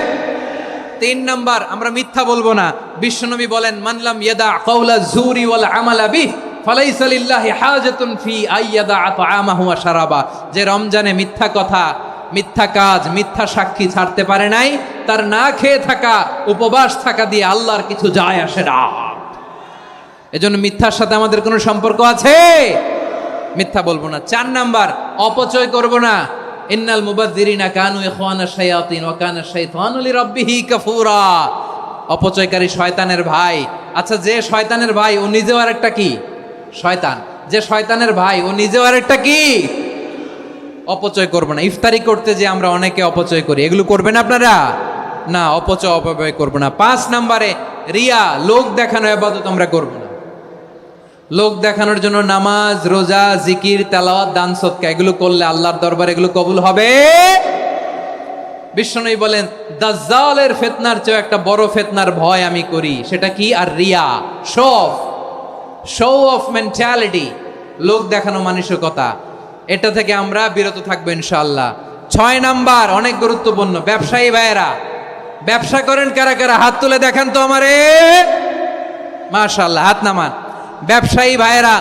3 নাম্বার, আমরা মিথ্যা বলবো না। বিশ্বনবী বলেন মানলাম ইয়াদা কাওলা যুরি ওয়াল আমালা বিহি ফালাইসা লিল্লাহি হাজাতুন ফি আইয়াদা তাআমাহু ওয়া শারাবা। যে রমজানে মিথ্যা কথা, মিথ্যা কাজ, মিথ্যা সাক্ষী ছাড়তে পারে নাই, তার না খেয়ে থাকা, উপবাস থাকা দিয়ে আল্লাহর কিছু যায় আসে না। এজন্য মিথ্যার সাথে আমাদের কোনো সম্পর্ক আছে? মিথ্যা বলবো না। 4 নাম্বার, অপচয় করব না। ইন্নাল মুবাযযিরিনা কানু ইখওয়ানাশ শায়াতিন ওয়া কানা শাইতানু লিরাব্বিহি কাফুরা। অপচয়কারী শয়তানের ভাই। আচ্ছা, যে শয়তানের ভাই ও নিজেও আরেকটা কি? শয়তান। যে শয়তানের ভাই ও নিজেও আরেকটা কি? অপচয় করব না। ইফতারি করতে যে আমরা অনেকে অপচয় করি, এগুলো করবেন আপনারা? না, অপচয় অপব্যয় করব না। 5 নাম্বারে, রিয়া, লোক দেখানো ইবাদত আমরা করব না। লোক দেখানোর জন্য নামাজ, রোজা, জিকির, তেলাওয়াত, দান সদকা এগুলো করলে আল্লাহর দরবারে এগুলো কবুল হবে। বিশ্বনবী বলেন দাজ্জালের ফিতনার চেয়ে একটা বড় ফিতনার ভয় আমি করি, সেটা কি? আর রিয়া, শো অফ মেন্টালিটি, লোক দেখানো মানসিকতা। এটা থেকে আমরা বিরত থাকবো ইনশাআল্লাহ। 6 নাম্বার, অনেক গুরুত্বপূর্ণ। ব্যবসায়ী ভাইয়েরা, ব্যবসা করেন কারা কারা? হাত তুলে দেখান তো আমারে। মাশাআল্লাহ, হাত নামান। ব্যবসায়ী ভাইয়েরা,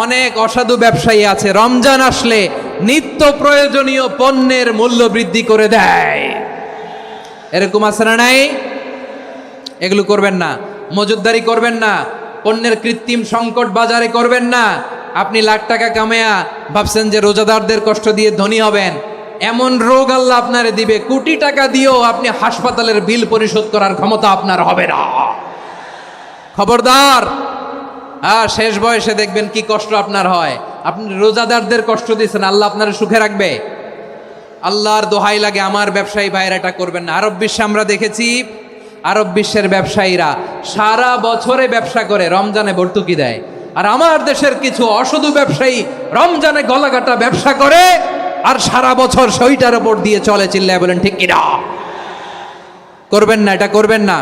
অনেক অসাধু ব্যবসায়ী আছে, রমজান আসলে নিত্য প্রয়োজনীয় পণ্যের মূল্য বৃদ্ধি করে দেয়। এরকম আছে না নাই? এগুলো করবেন না। মজুতদারি করবেন না। পণ্যের কৃত্রিম সংকট বাজারে করবেন না। আপনি লাখ টাকা কামায়া ভাবছেন যে রোজাদারদের কষ্ট দিয়ে ধনী হবেন, এমন রোগ আল্লাহ আপনারে দিবে, কোটি টাকা দিয়েও আপনি হাসপাতালের বিল পরিশোধ করার ক্ষমতা আপনার হবে না। খবরদার। শেষ বয়সে দেখবেন কি কষ্ট আপনার হয়। আপনি রোজাদারদের কষ্ট দিয়েছেন, আল্লাহ আপনার সুখে রাখবে? আল্লাহর দোহাই লাগে আমার ব্যবসায়ী ভাইয়েরা এটা করবেন না। আরব বিশ্বে আমরা দেখেছি, আরব বিশ্বের ব্যবসায়ীরা সারা বছরে ব্যবসা করে, রমজানে ভর্তুকি দেয়। আর আমার দেশের কিছু অসাধু ব্যবসায়ী রমজানে গলাকাটা ব্যবসা করে আর সারা বছর সইটার ওপর দিয়ে চলে। চিল্লায় বলেন ঠিক কিনা? করবেন না, এটা করবেন না।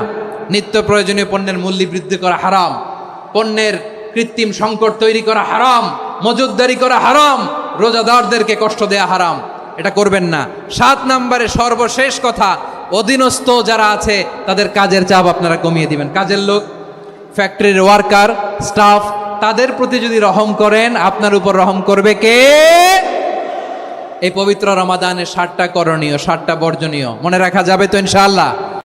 নিত্য প্রয়োজনীয় পণ্যের মূল্য বৃদ্ধি করা হারাম, পণ্যের কৃত্রিম সংকট তৈরি করা হারাম, মজুতদারি করা হারাম, রোজাদারদেরকে কষ্ট দেয়া হারাম, এটা করবেন না। 7 নম্বরে সর্বশেষ কথা, অধীনস্থ যারা আছে তাদের কাজের চাপ আপনারা কমিয়ে দিবেন। কাজের লোক, ফ্যাক্টরির ওয়ার্কার, স্টাফ, তাদের প্রতি যদি রহম করেন, আপনার উপর রহম করবে কে? এই পবিত্র রমাদানের 7টা করণীয়, 7টা বর্জনীয় মনে রাখা যাবে তো ইনশাআল্লাহ?